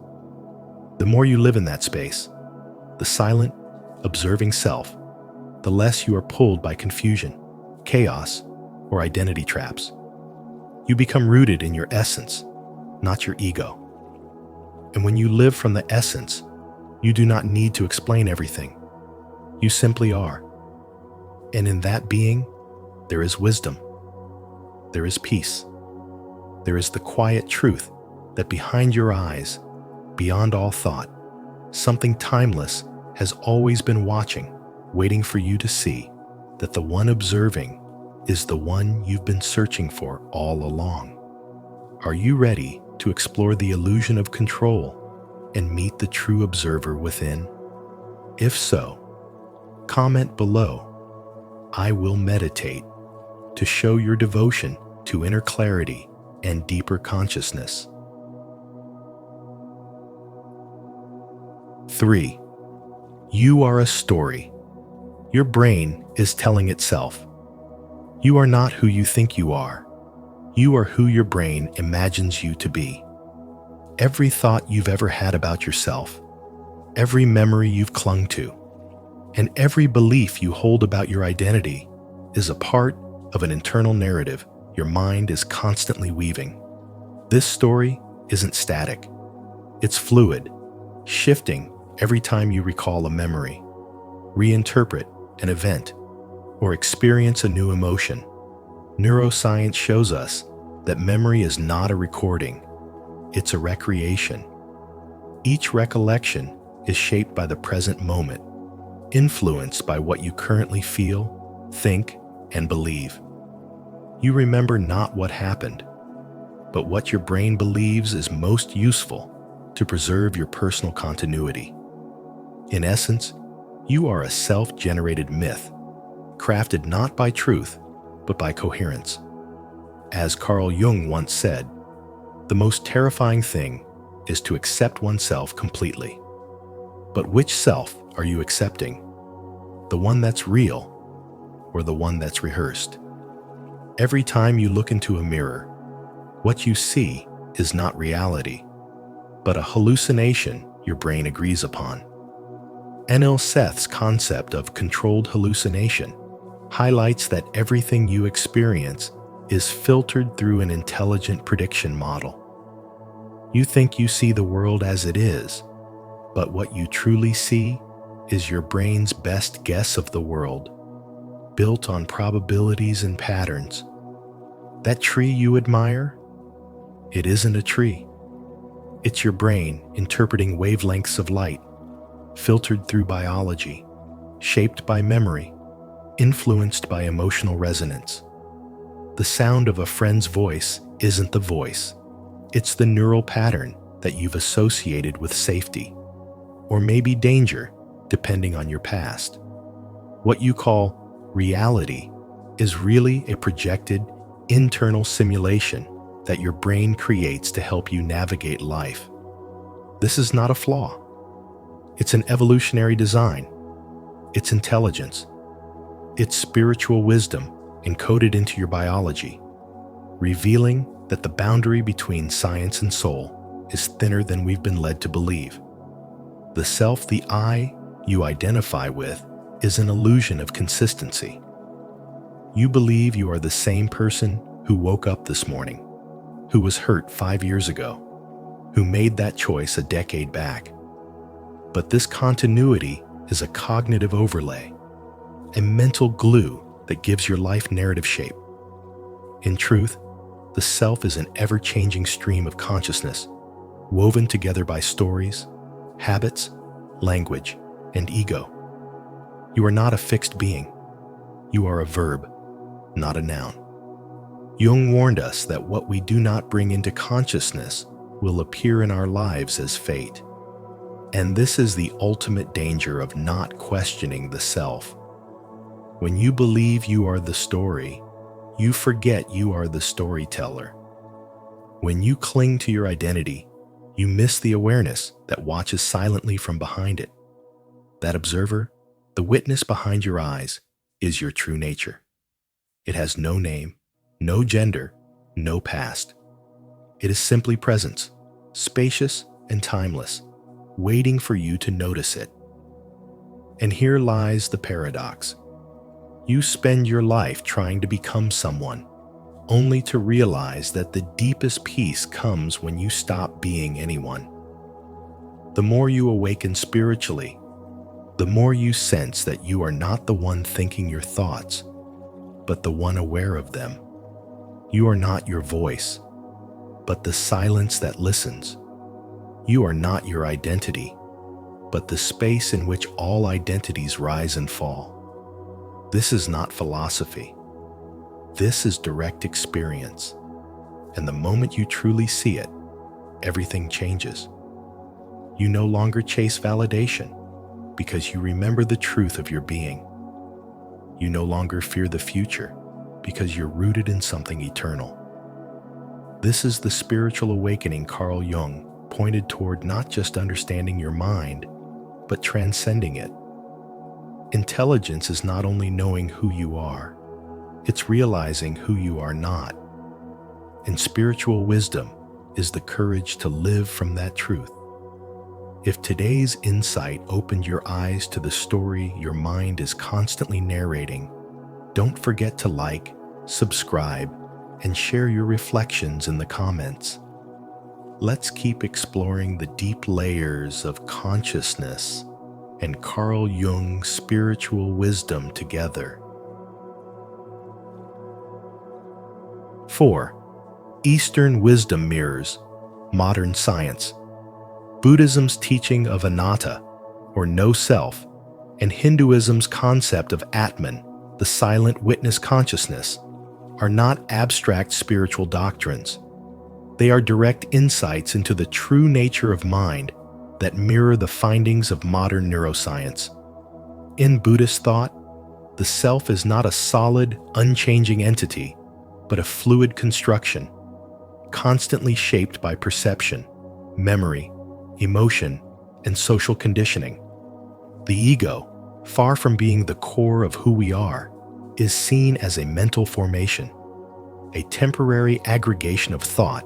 The more you live in that space, the silent, observing self, the less you are pulled by confusion, chaos, or identity traps. You become rooted in your essence, not your ego. And when you live from the essence, you do not need to explain everything. You simply are. And in that being, there is wisdom. There is peace. There is the quiet truth that behind your eyes, beyond all thought, something timeless has always been watching, waiting for you to see that the one observing is the one you've been searching for all along. Are you ready to explore the illusion of control and meet the true observer within? If so, comment below. I will meditate to show your devotion to inner clarity and deeper consciousness. 3. You are a story. Your brain is telling itself. You are not who you think you are. You are who your brain imagines you to be. Every thought you've ever had about yourself, every memory you've clung to, and every belief you hold about your identity is a part of an internal narrative your mind is constantly weaving. This story isn't static. It's fluid, shifting every time you recall a memory, reinterpret an event, or experience a new emotion. Neuroscience shows us that memory is not a recording, it's a recreation. Each recollection is shaped by the present moment, influenced by what you currently feel, think, and believe. You remember not what happened, but what your brain believes is most useful to preserve your personal continuity. In essence, you are a self-generated myth, crafted not by truth, but by coherence. As Carl Jung once said, the most terrifying thing is to accept oneself completely. But which self are you accepting? The one that's real or the one that's rehearsed? Every time you look into a mirror, what you see is not reality, but a hallucination your brain agrees upon. N.L. Seth's concept of controlled hallucination highlights that everything you experience is filtered through an intelligent prediction model. You think you see the world as it is, but what you truly see is your brain's best guess of the world, built on probabilities and patterns. That tree you admire? It isn't a tree. It's your brain interpreting wavelengths of light, filtered through biology, shaped by memory, influenced by emotional resonance. The sound of a friend's voice isn't the voice. It's the neural pattern that you've associated with safety, or maybe danger, depending on your past. What you call reality is really a projected internal simulation that your brain creates to help you navigate life. This is not a flaw. It's an evolutionary design. It's intelligence. It's spiritual wisdom encoded into your biology, revealing that the boundary between science and soul is thinner than we've been led to believe. The self, the I you identify with, is an illusion of consistency. You believe you are the same person who woke up this morning, who was hurt 5 years ago, who made that choice a decade back. But this continuity is a cognitive overlay, a mental glue that gives your life narrative shape. In truth, the self is an ever-changing stream of consciousness, woven together by stories, habits, language, and ego. You are not a fixed being. You are a verb, not a noun. Jung warned us that what we do not bring into consciousness will appear in our lives as fate. And this is the ultimate danger of not questioning the self. When you believe you are the story, you forget you are the storyteller. When you cling to your identity, you miss the awareness that watches silently from behind it. That observer, the witness behind your eyes, is your true nature. It has no name, no gender, no past. It is simply presence, spacious and timeless, waiting for you to notice it. And here lies the paradox. You spend your life trying to become someone, only to realize that the deepest peace comes when you stop being anyone. The more you awaken spiritually, the more you sense that you are not the one thinking your thoughts, but the one aware of them. You are not your voice, but the silence that listens. You are not your identity, but the space in which all identities rise and fall. This is not philosophy. This is direct experience. And the moment you truly see it, everything changes. You no longer chase validation because you remember the truth of your being. You no longer fear the future because you're rooted in something eternal. This is the spiritual awakening Carl Jung pointed toward, not just understanding your mind, but transcending it. Intelligence is not only knowing who you are, it's realizing who you are not. And spiritual wisdom is the courage to live from that truth. If today's insight opened your eyes to the story your mind is constantly narrating, don't forget to like, subscribe, and share your reflections in the comments. Let's keep exploring the deep layers of consciousness and Carl Jung's spiritual wisdom together. 4. Eastern wisdom mirrors modern science. Buddhism's teaching of anatta, or no self, and Hinduism's concept of Atman, the silent witness consciousness, are not abstract spiritual doctrines. They are direct insights into the true nature of mind that mirror the findings of modern neuroscience. In Buddhist thought, the self is not a solid, unchanging entity, but a fluid construction, constantly shaped by perception, memory, emotion, and social conditioning. The ego, far from being the core of who we are, is seen as a mental formation, a temporary aggregation of thought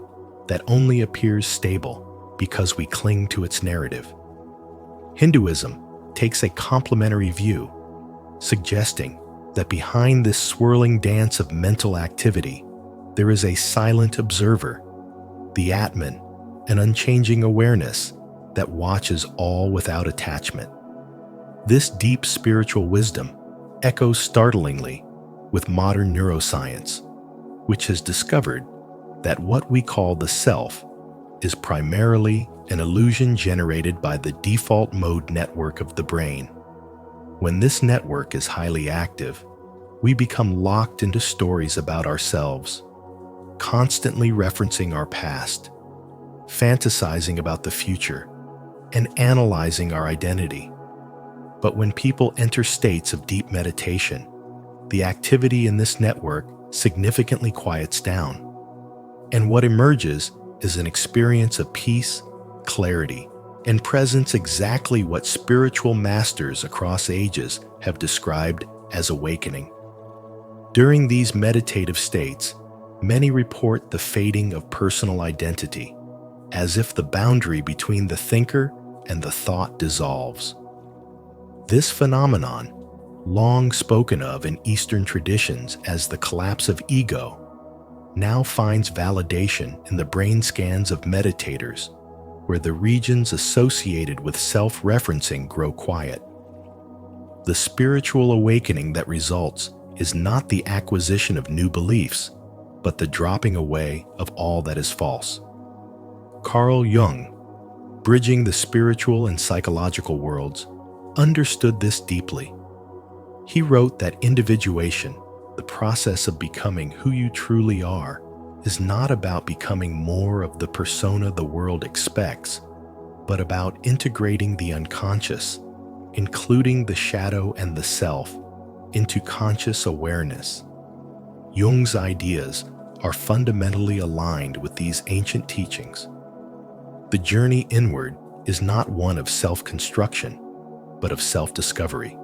that only appears stable because we cling to its narrative. Hinduism takes a complementary view, suggesting that behind this swirling dance of mental activity, there is a silent observer, the Atman, an unchanging awareness that watches all without attachment. This deep spiritual wisdom echoes startlingly with modern neuroscience, which has discovered that what we call the self is primarily an illusion generated by the default mode network of the brain. When this network is highly active, we become locked into stories about ourselves, constantly referencing our past, fantasizing about the future, and analyzing our identity. But when people enter states of deep meditation, the activity in this network significantly quiets down, and what emerges is an experience of peace, clarity, and presence, exactly what spiritual masters across ages have described as awakening. During these meditative states, many report the fading of personal identity, as if the boundary between the thinker and the thought dissolves. This phenomenon, long spoken of in Eastern traditions as the collapse of ego, now finds validation in the brain scans of meditators, where the regions associated with self-referencing grow quiet. The spiritual awakening that results is not the acquisition of new beliefs, but the dropping away of all that is false. Carl Jung, bridging the spiritual and psychological worlds, understood this deeply. He wrote that individuation, the process of becoming who you truly are, is not about becoming more of the persona the world expects, but about integrating the unconscious, including the shadow and the self, into conscious awareness. Jung's ideas are fundamentally aligned with these ancient teachings. The journey inward is not one of self-construction, but of self-discovery.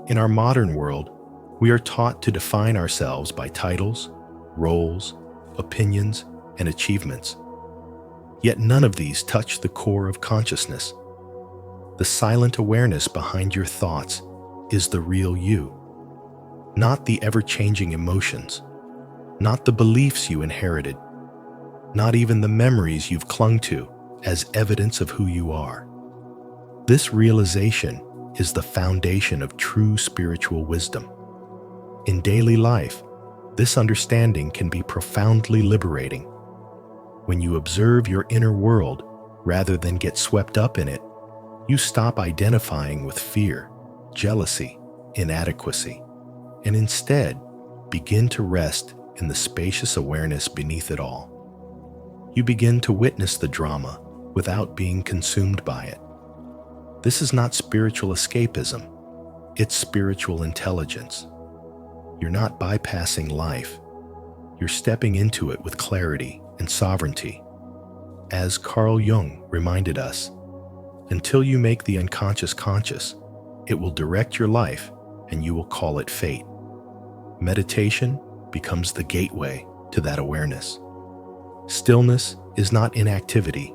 In our modern world, we are taught to define ourselves by titles, roles, opinions, and achievements. Yet none of these touch the core of consciousness. The silent awareness behind your thoughts is the real you, not the ever-changing emotions, not the beliefs you inherited, not even the memories you've clung to as evidence of who you are. This realization is the foundation of true spiritual wisdom. In daily life, this understanding can be profoundly liberating. When you observe your inner world rather than get swept up in it, you stop identifying with fear, jealousy, inadequacy, and instead begin to rest in the spacious awareness beneath it all. You begin to witness the drama without being consumed by it. This is not spiritual escapism, it's spiritual intelligence. You're not bypassing life, you're stepping into it with clarity and sovereignty. As Carl Jung reminded us, until you make the unconscious conscious, it will direct your life and you will call it fate. Meditation becomes the gateway to that awareness. Stillness is not inactivity.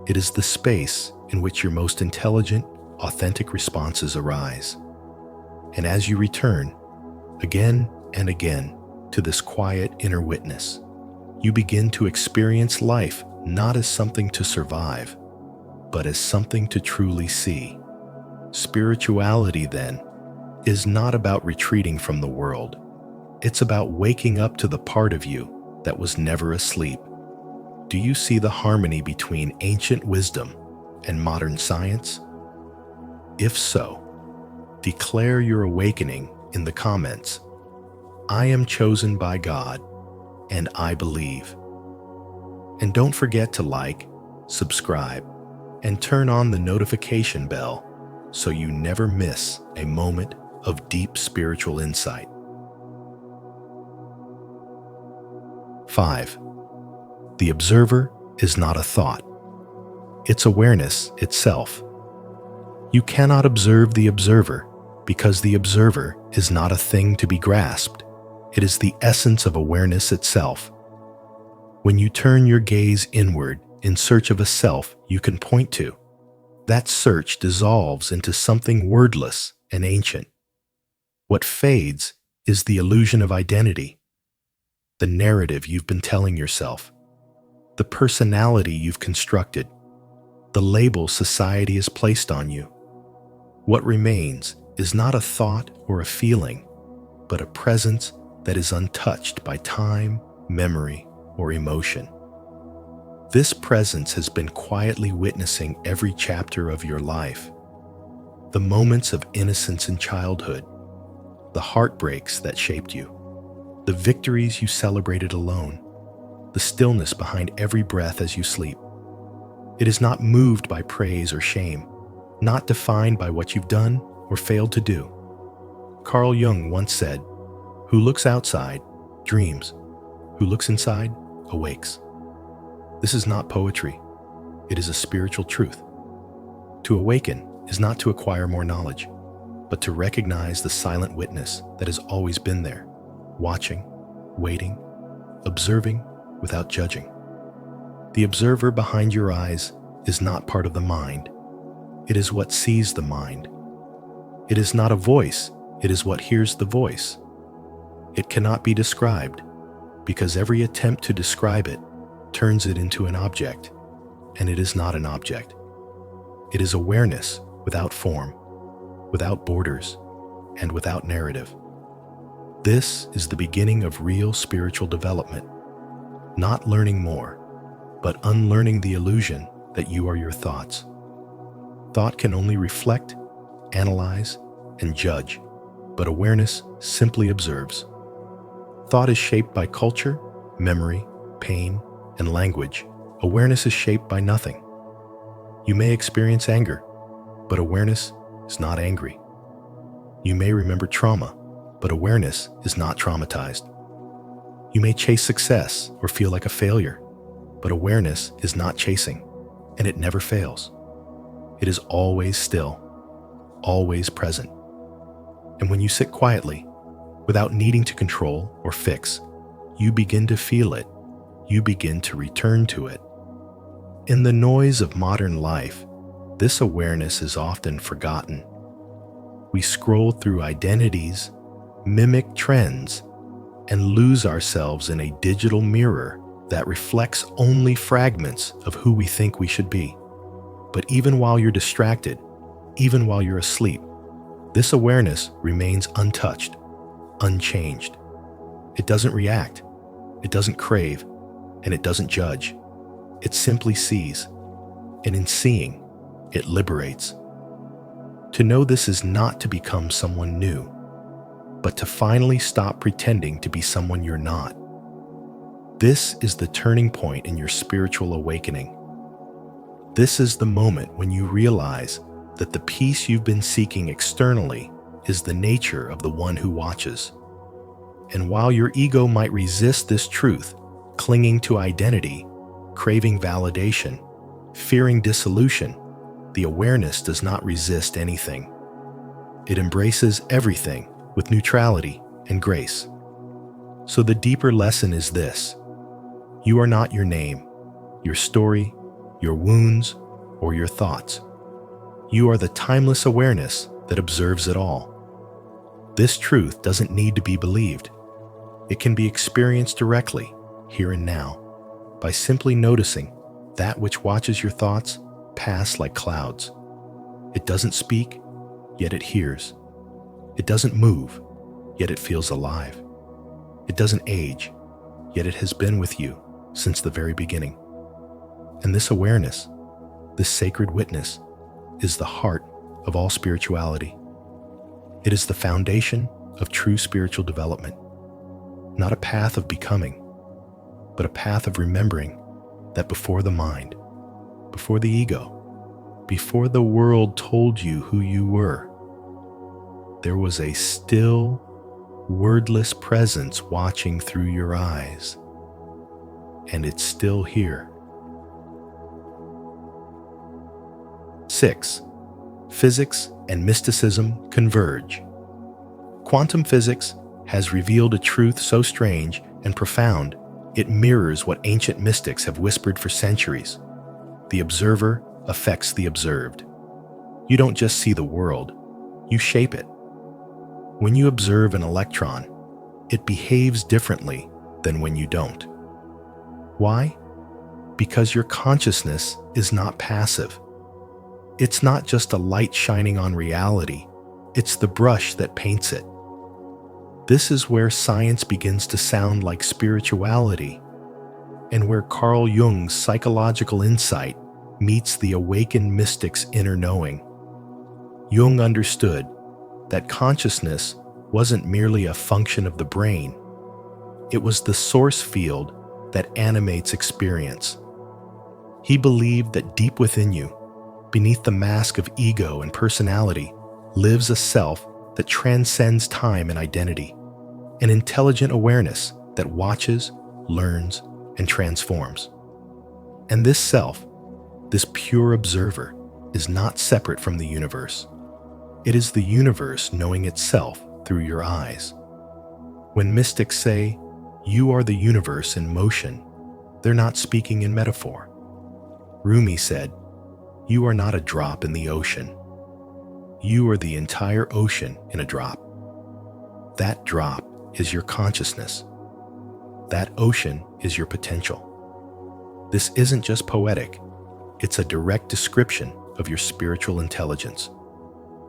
It is the space in which your most intelligent, authentic responses arise. And as you return, again and again, to this quiet inner witness, you begin to experience life not as something to survive, but as something to truly see. Spirituality, then, is not about retreating from the world. It's about waking up to the part of you that was never asleep. Do you see the harmony between ancient wisdom and modern science? If so, declare your awakening in the comments. I am chosen by God, and I believe. And don't forget to like, subscribe, and turn on the notification bell so you never miss a moment of deep spiritual insight. 5. The observer is not a thought. It's awareness itself. You cannot observe the observer because the observer is not a thing to be grasped. It is the essence of awareness itself. When you turn your gaze inward in search of a self you can point to, that search dissolves into something wordless and ancient. What fades is the illusion of identity, the narrative you've been telling yourself, the personality you've constructed, the label society has placed on you. What remains is not a thought or a feeling, but a presence that is untouched by time, memory, or emotion. This presence has been quietly witnessing every chapter of your life. The moments of innocence in childhood, the heartbreaks that shaped you, the victories you celebrated alone, the stillness behind every breath as you sleep. It is not moved by praise or shame, not defined by what you've done or failed to do. Carl Jung once said, "Who looks outside dreams, who looks inside awakes." This is not poetry, it is a spiritual truth. To awaken is not to acquire more knowledge, but to recognize the silent witness that has always been there, watching, waiting, observing without judging. The observer behind your eyes is not part of the mind. It is what sees the mind. It is not a voice, it is what hears the voice. It cannot be described, because every attempt to describe it turns it into an object, and it is not an object. It is awareness without form, without borders, and without narrative. This is the beginning of real spiritual development, not learning more, but unlearning the illusion that you are your thoughts. Thought can only reflect, analyze, and judge, but awareness simply observes. Thought is shaped by culture, memory, pain, and language. Awareness is shaped by nothing. You may experience anger, but awareness is not angry. You may remember trauma, but awareness is not traumatized. You may chase success or feel like a failure, but awareness is not chasing, and it never fails. It is always still, always present. And when you sit quietly, without needing to control or fix, you begin to feel it. You begin to return to it. In the noise of modern life, this awareness is often forgotten. We scroll through identities, mimic trends, and lose ourselves in a digital mirror that reflects only fragments of who we think we should be. But even while you're distracted, even while you're asleep, this awareness remains untouched, unchanged. It doesn't react, it doesn't crave, and it doesn't judge. It simply sees, and in seeing, it liberates. To know this is not to become someone new, but to finally stop pretending to be someone you're not. This is the turning point in your spiritual awakening. This is the moment when you realize that the peace you've been seeking externally is the nature of the one who watches. And while your ego might resist this truth, clinging to identity, craving validation, fearing dissolution, the awareness does not resist anything. It embraces everything with neutrality and grace. So the deeper lesson is this: you are not your name, your story, your wounds, or your thoughts. You are the timeless awareness that observes it all. This truth doesn't need to be believed. It can be experienced directly, here and now, by simply noticing that which watches your thoughts pass like clouds. It doesn't speak, yet it hears. It doesn't move, yet it feels alive. It doesn't age, yet it has been with you since the very beginning. And this awareness, this sacred witness, is the heart of all spirituality. It is the foundation of true spiritual development, not a path of becoming, but a path of remembering that before the mind, before the ego, before the world told you who you were, there was a still, wordless presence watching through your eyes, and it's still here. 6. Physics and mysticism converge. Quantum physics has revealed a truth so strange and profound it mirrors what ancient mystics have whispered for centuries. The observer affects the observed. You don't just see the world, you shape it. When you observe an electron, it behaves differently than when you don't. Why? Because your consciousness is not passive. It's not just a light shining on reality, it's the brush that paints it. This is where science begins to sound like spirituality, and where Carl Jung's psychological insight meets the awakened mystic's inner knowing. Jung understood that consciousness wasn't merely a function of the brain, it was the source field that animates experience. He believed that deep within you, beneath the mask of ego and personality, lives a self that transcends time and identity, an intelligent awareness that watches, learns, and transforms. And this self, this pure observer, is not separate from the universe. It is the universe knowing itself through your eyes. When mystics say, "You are the universe in motion," they're not speaking in metaphor. Rumi said, "You are not a drop in the ocean. You are the entire ocean in a drop. That drop is your consciousness. That ocean is your potential." This isn't just poetic, it's a direct description of your spiritual intelligence.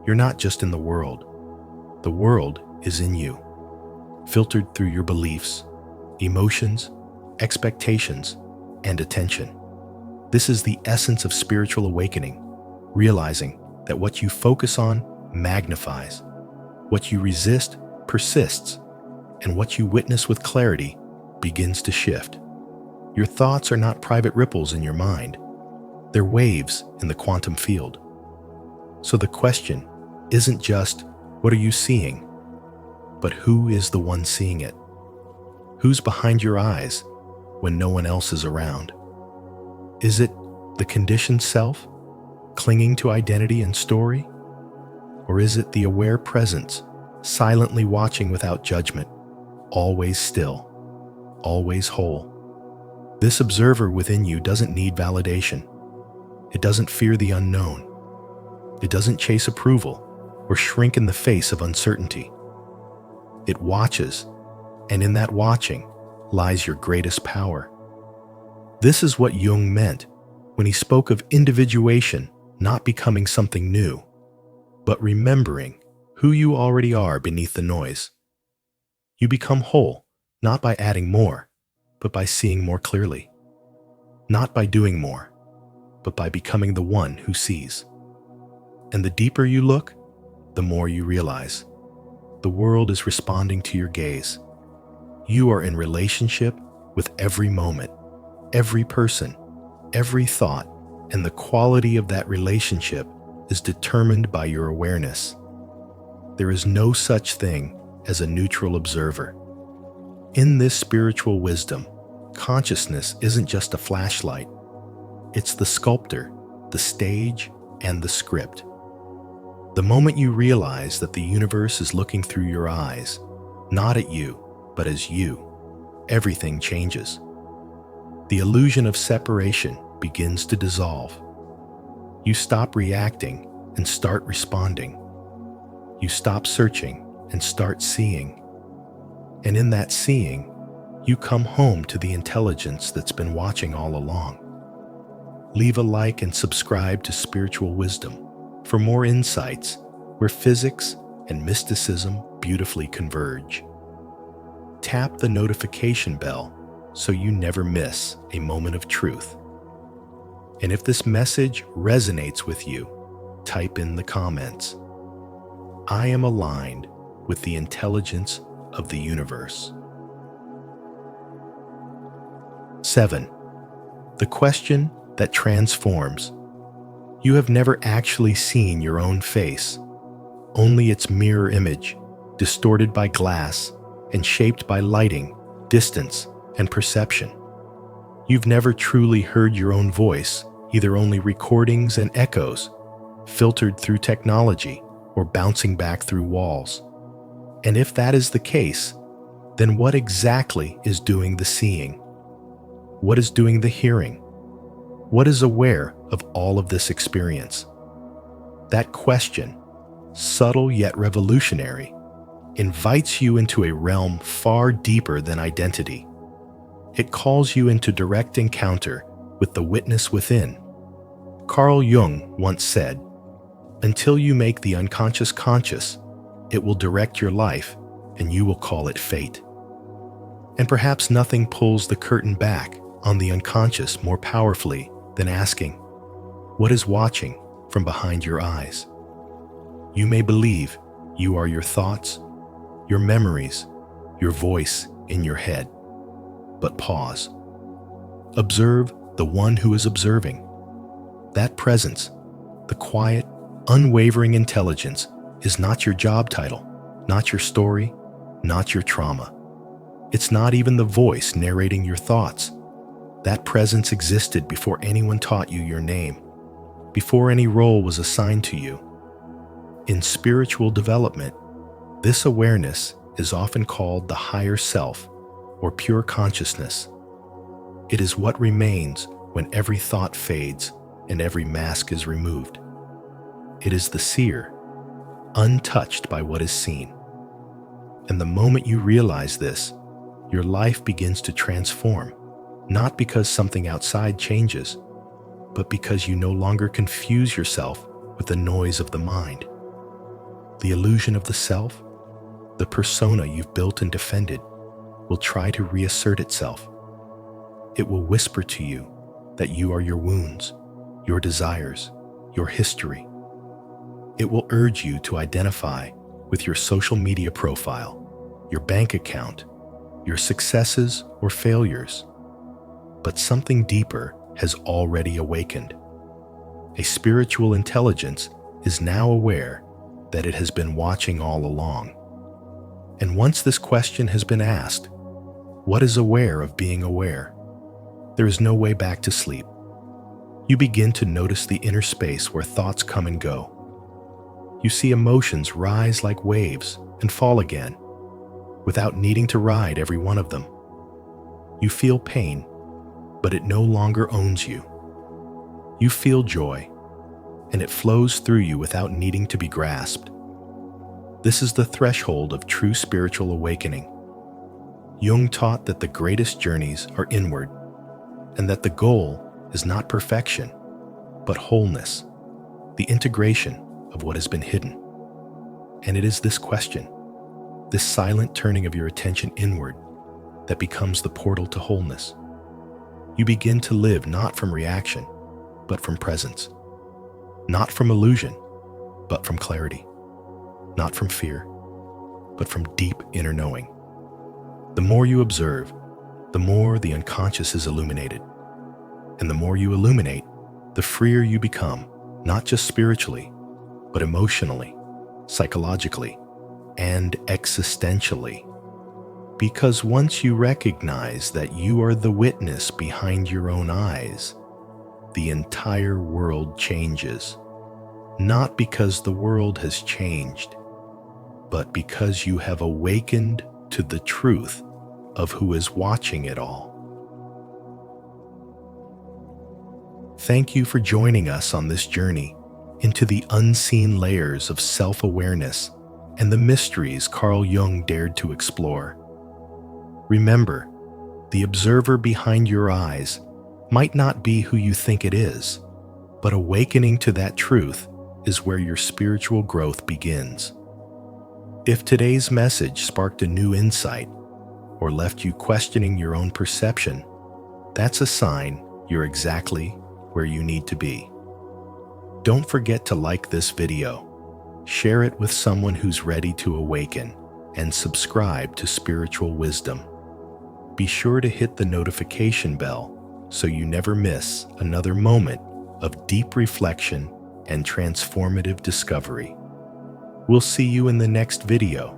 You're not just in the world is in you, filtered through your beliefs, emotions, expectations, and attention. This is the essence of spiritual awakening, realizing that what you focus on magnifies, what you resist persists, and what you witness with clarity begins to shift. Your thoughts are not private ripples in your mind. They're waves in the quantum field. So the question isn't just, what are you seeing? But who is the one seeing it? Who's behind your eyes when no one else is around? Is it the conditioned self, clinging to identity and story? Or is it the aware presence, silently watching without judgment, always still, always whole? This observer within you doesn't need validation. It doesn't fear the unknown. It doesn't chase approval or shrink in the face of uncertainty. It watches, and in that watching lies your greatest power. This is what Jung meant when he spoke of individuation not becoming something new, but remembering who you already are beneath the noise. You become whole, not by adding more, but by seeing more clearly. Not by doing more, but by becoming the one who sees. And the deeper you look, the more you realize. The world is responding to your gaze. You are in relationship with every moment, every person, every thought, and the quality of that relationship is determined by your awareness. There is no such thing as a neutral observer. In this spiritual wisdom, consciousness isn't just a flashlight. It's the sculptor, the stage, and the script. The moment you realize that the universe is looking through your eyes, not at you, but as you, everything changes. The illusion of separation begins to dissolve. You stop reacting and start responding. You stop searching and start seeing. And in that seeing, you come home to the intelligence that's been watching all along. Leave a like and subscribe to Spiritual Wisdom for more insights where physics and mysticism beautifully converge. Tap the notification bell so you never miss a moment of truth. And if this message resonates with you, type in the comments, "I am aligned with the intelligence of the universe." 7. The question that transforms. You have never actually seen your own face, only its mirror image, distorted by glass and shaped by lighting, distance, and perception. You've never truly heard your own voice, either only recordings and echoes, filtered through technology or bouncing back through walls. And if that is the case, then what exactly is doing the seeing? What is doing the hearing? What is aware of all of this experience? That question, subtle yet revolutionary, invites you into a realm far deeper than identity. It calls you into direct encounter with the witness within. Carl Jung once said, "Until you make the unconscious conscious, it will direct your life and you will call it fate." And perhaps nothing pulls the curtain back on the unconscious more powerfully than asking, what is watching from behind your eyes? You may believe you are your thoughts, your memories, your voice in your head. But pause. Observe the one who is observing. That presence, the quiet, unwavering intelligence, is not your job title, not your story, not your trauma. It's not even the voice narrating your thoughts. That presence existed before anyone taught you your name, before any role was assigned to you. In spiritual development, this awareness is often called the higher self or pure consciousness. It is what remains when every thought fades and every mask is removed. It is the seer, untouched by what is seen. And the moment you realize this, your life begins to transform, not because something outside changes, but because you no longer confuse yourself with the noise of the mind. The illusion of the self, the persona you've built and defended, will try to reassert itself. It will whisper to you that you are your wounds, your desires, your history. It will urge you to identify with your social media profile, your bank account, your successes or failures. But something deeper has already awakened. A spiritual intelligence is now aware that it has been watching all along. And once this question has been asked, what is aware of being aware? There is no way back to sleep. You begin to notice the inner space where thoughts come and go. You see emotions rise like waves and fall again, without needing to ride every one of them. You feel pain, but it no longer owns you. You feel joy, and it flows through you without needing to be grasped. This is the threshold of true spiritual awakening. Jung taught that the greatest journeys are inward, and that the goal is not perfection, but wholeness, the integration of what has been hidden. And it is this question, this silent turning of your attention inward, that becomes the portal to wholeness. You begin to live not from reaction, but from presence. Not from illusion, but from clarity. Not from fear, but from deep inner knowing. The more you observe, the more the unconscious is illuminated. And the more you illuminate, the freer you become, not just spiritually, but emotionally, psychologically, and existentially. Because once you recognize that you are the witness behind your own eyes, the entire world changes. Not because the world has changed, but because you have awakened to the truth of who is watching it all. Thank you for joining us on this journey into the unseen layers of self-awareness and the mysteries Carl Jung dared to explore. Remember, the observer behind your eyes might not be who you think it is, but awakening to that truth is where your spiritual growth begins. If today's message sparked a new insight or left you questioning your own perception, that's a sign you're exactly where you need to be. Don't forget to like this video, share it with someone who's ready to awaken, and subscribe to Spiritual Wisdom. Be sure to hit the notification bell so you never miss another moment of deep reflection and transformative discovery. We'll see you in the next video.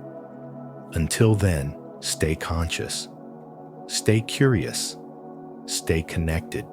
Until then, stay conscious, stay curious, stay connected.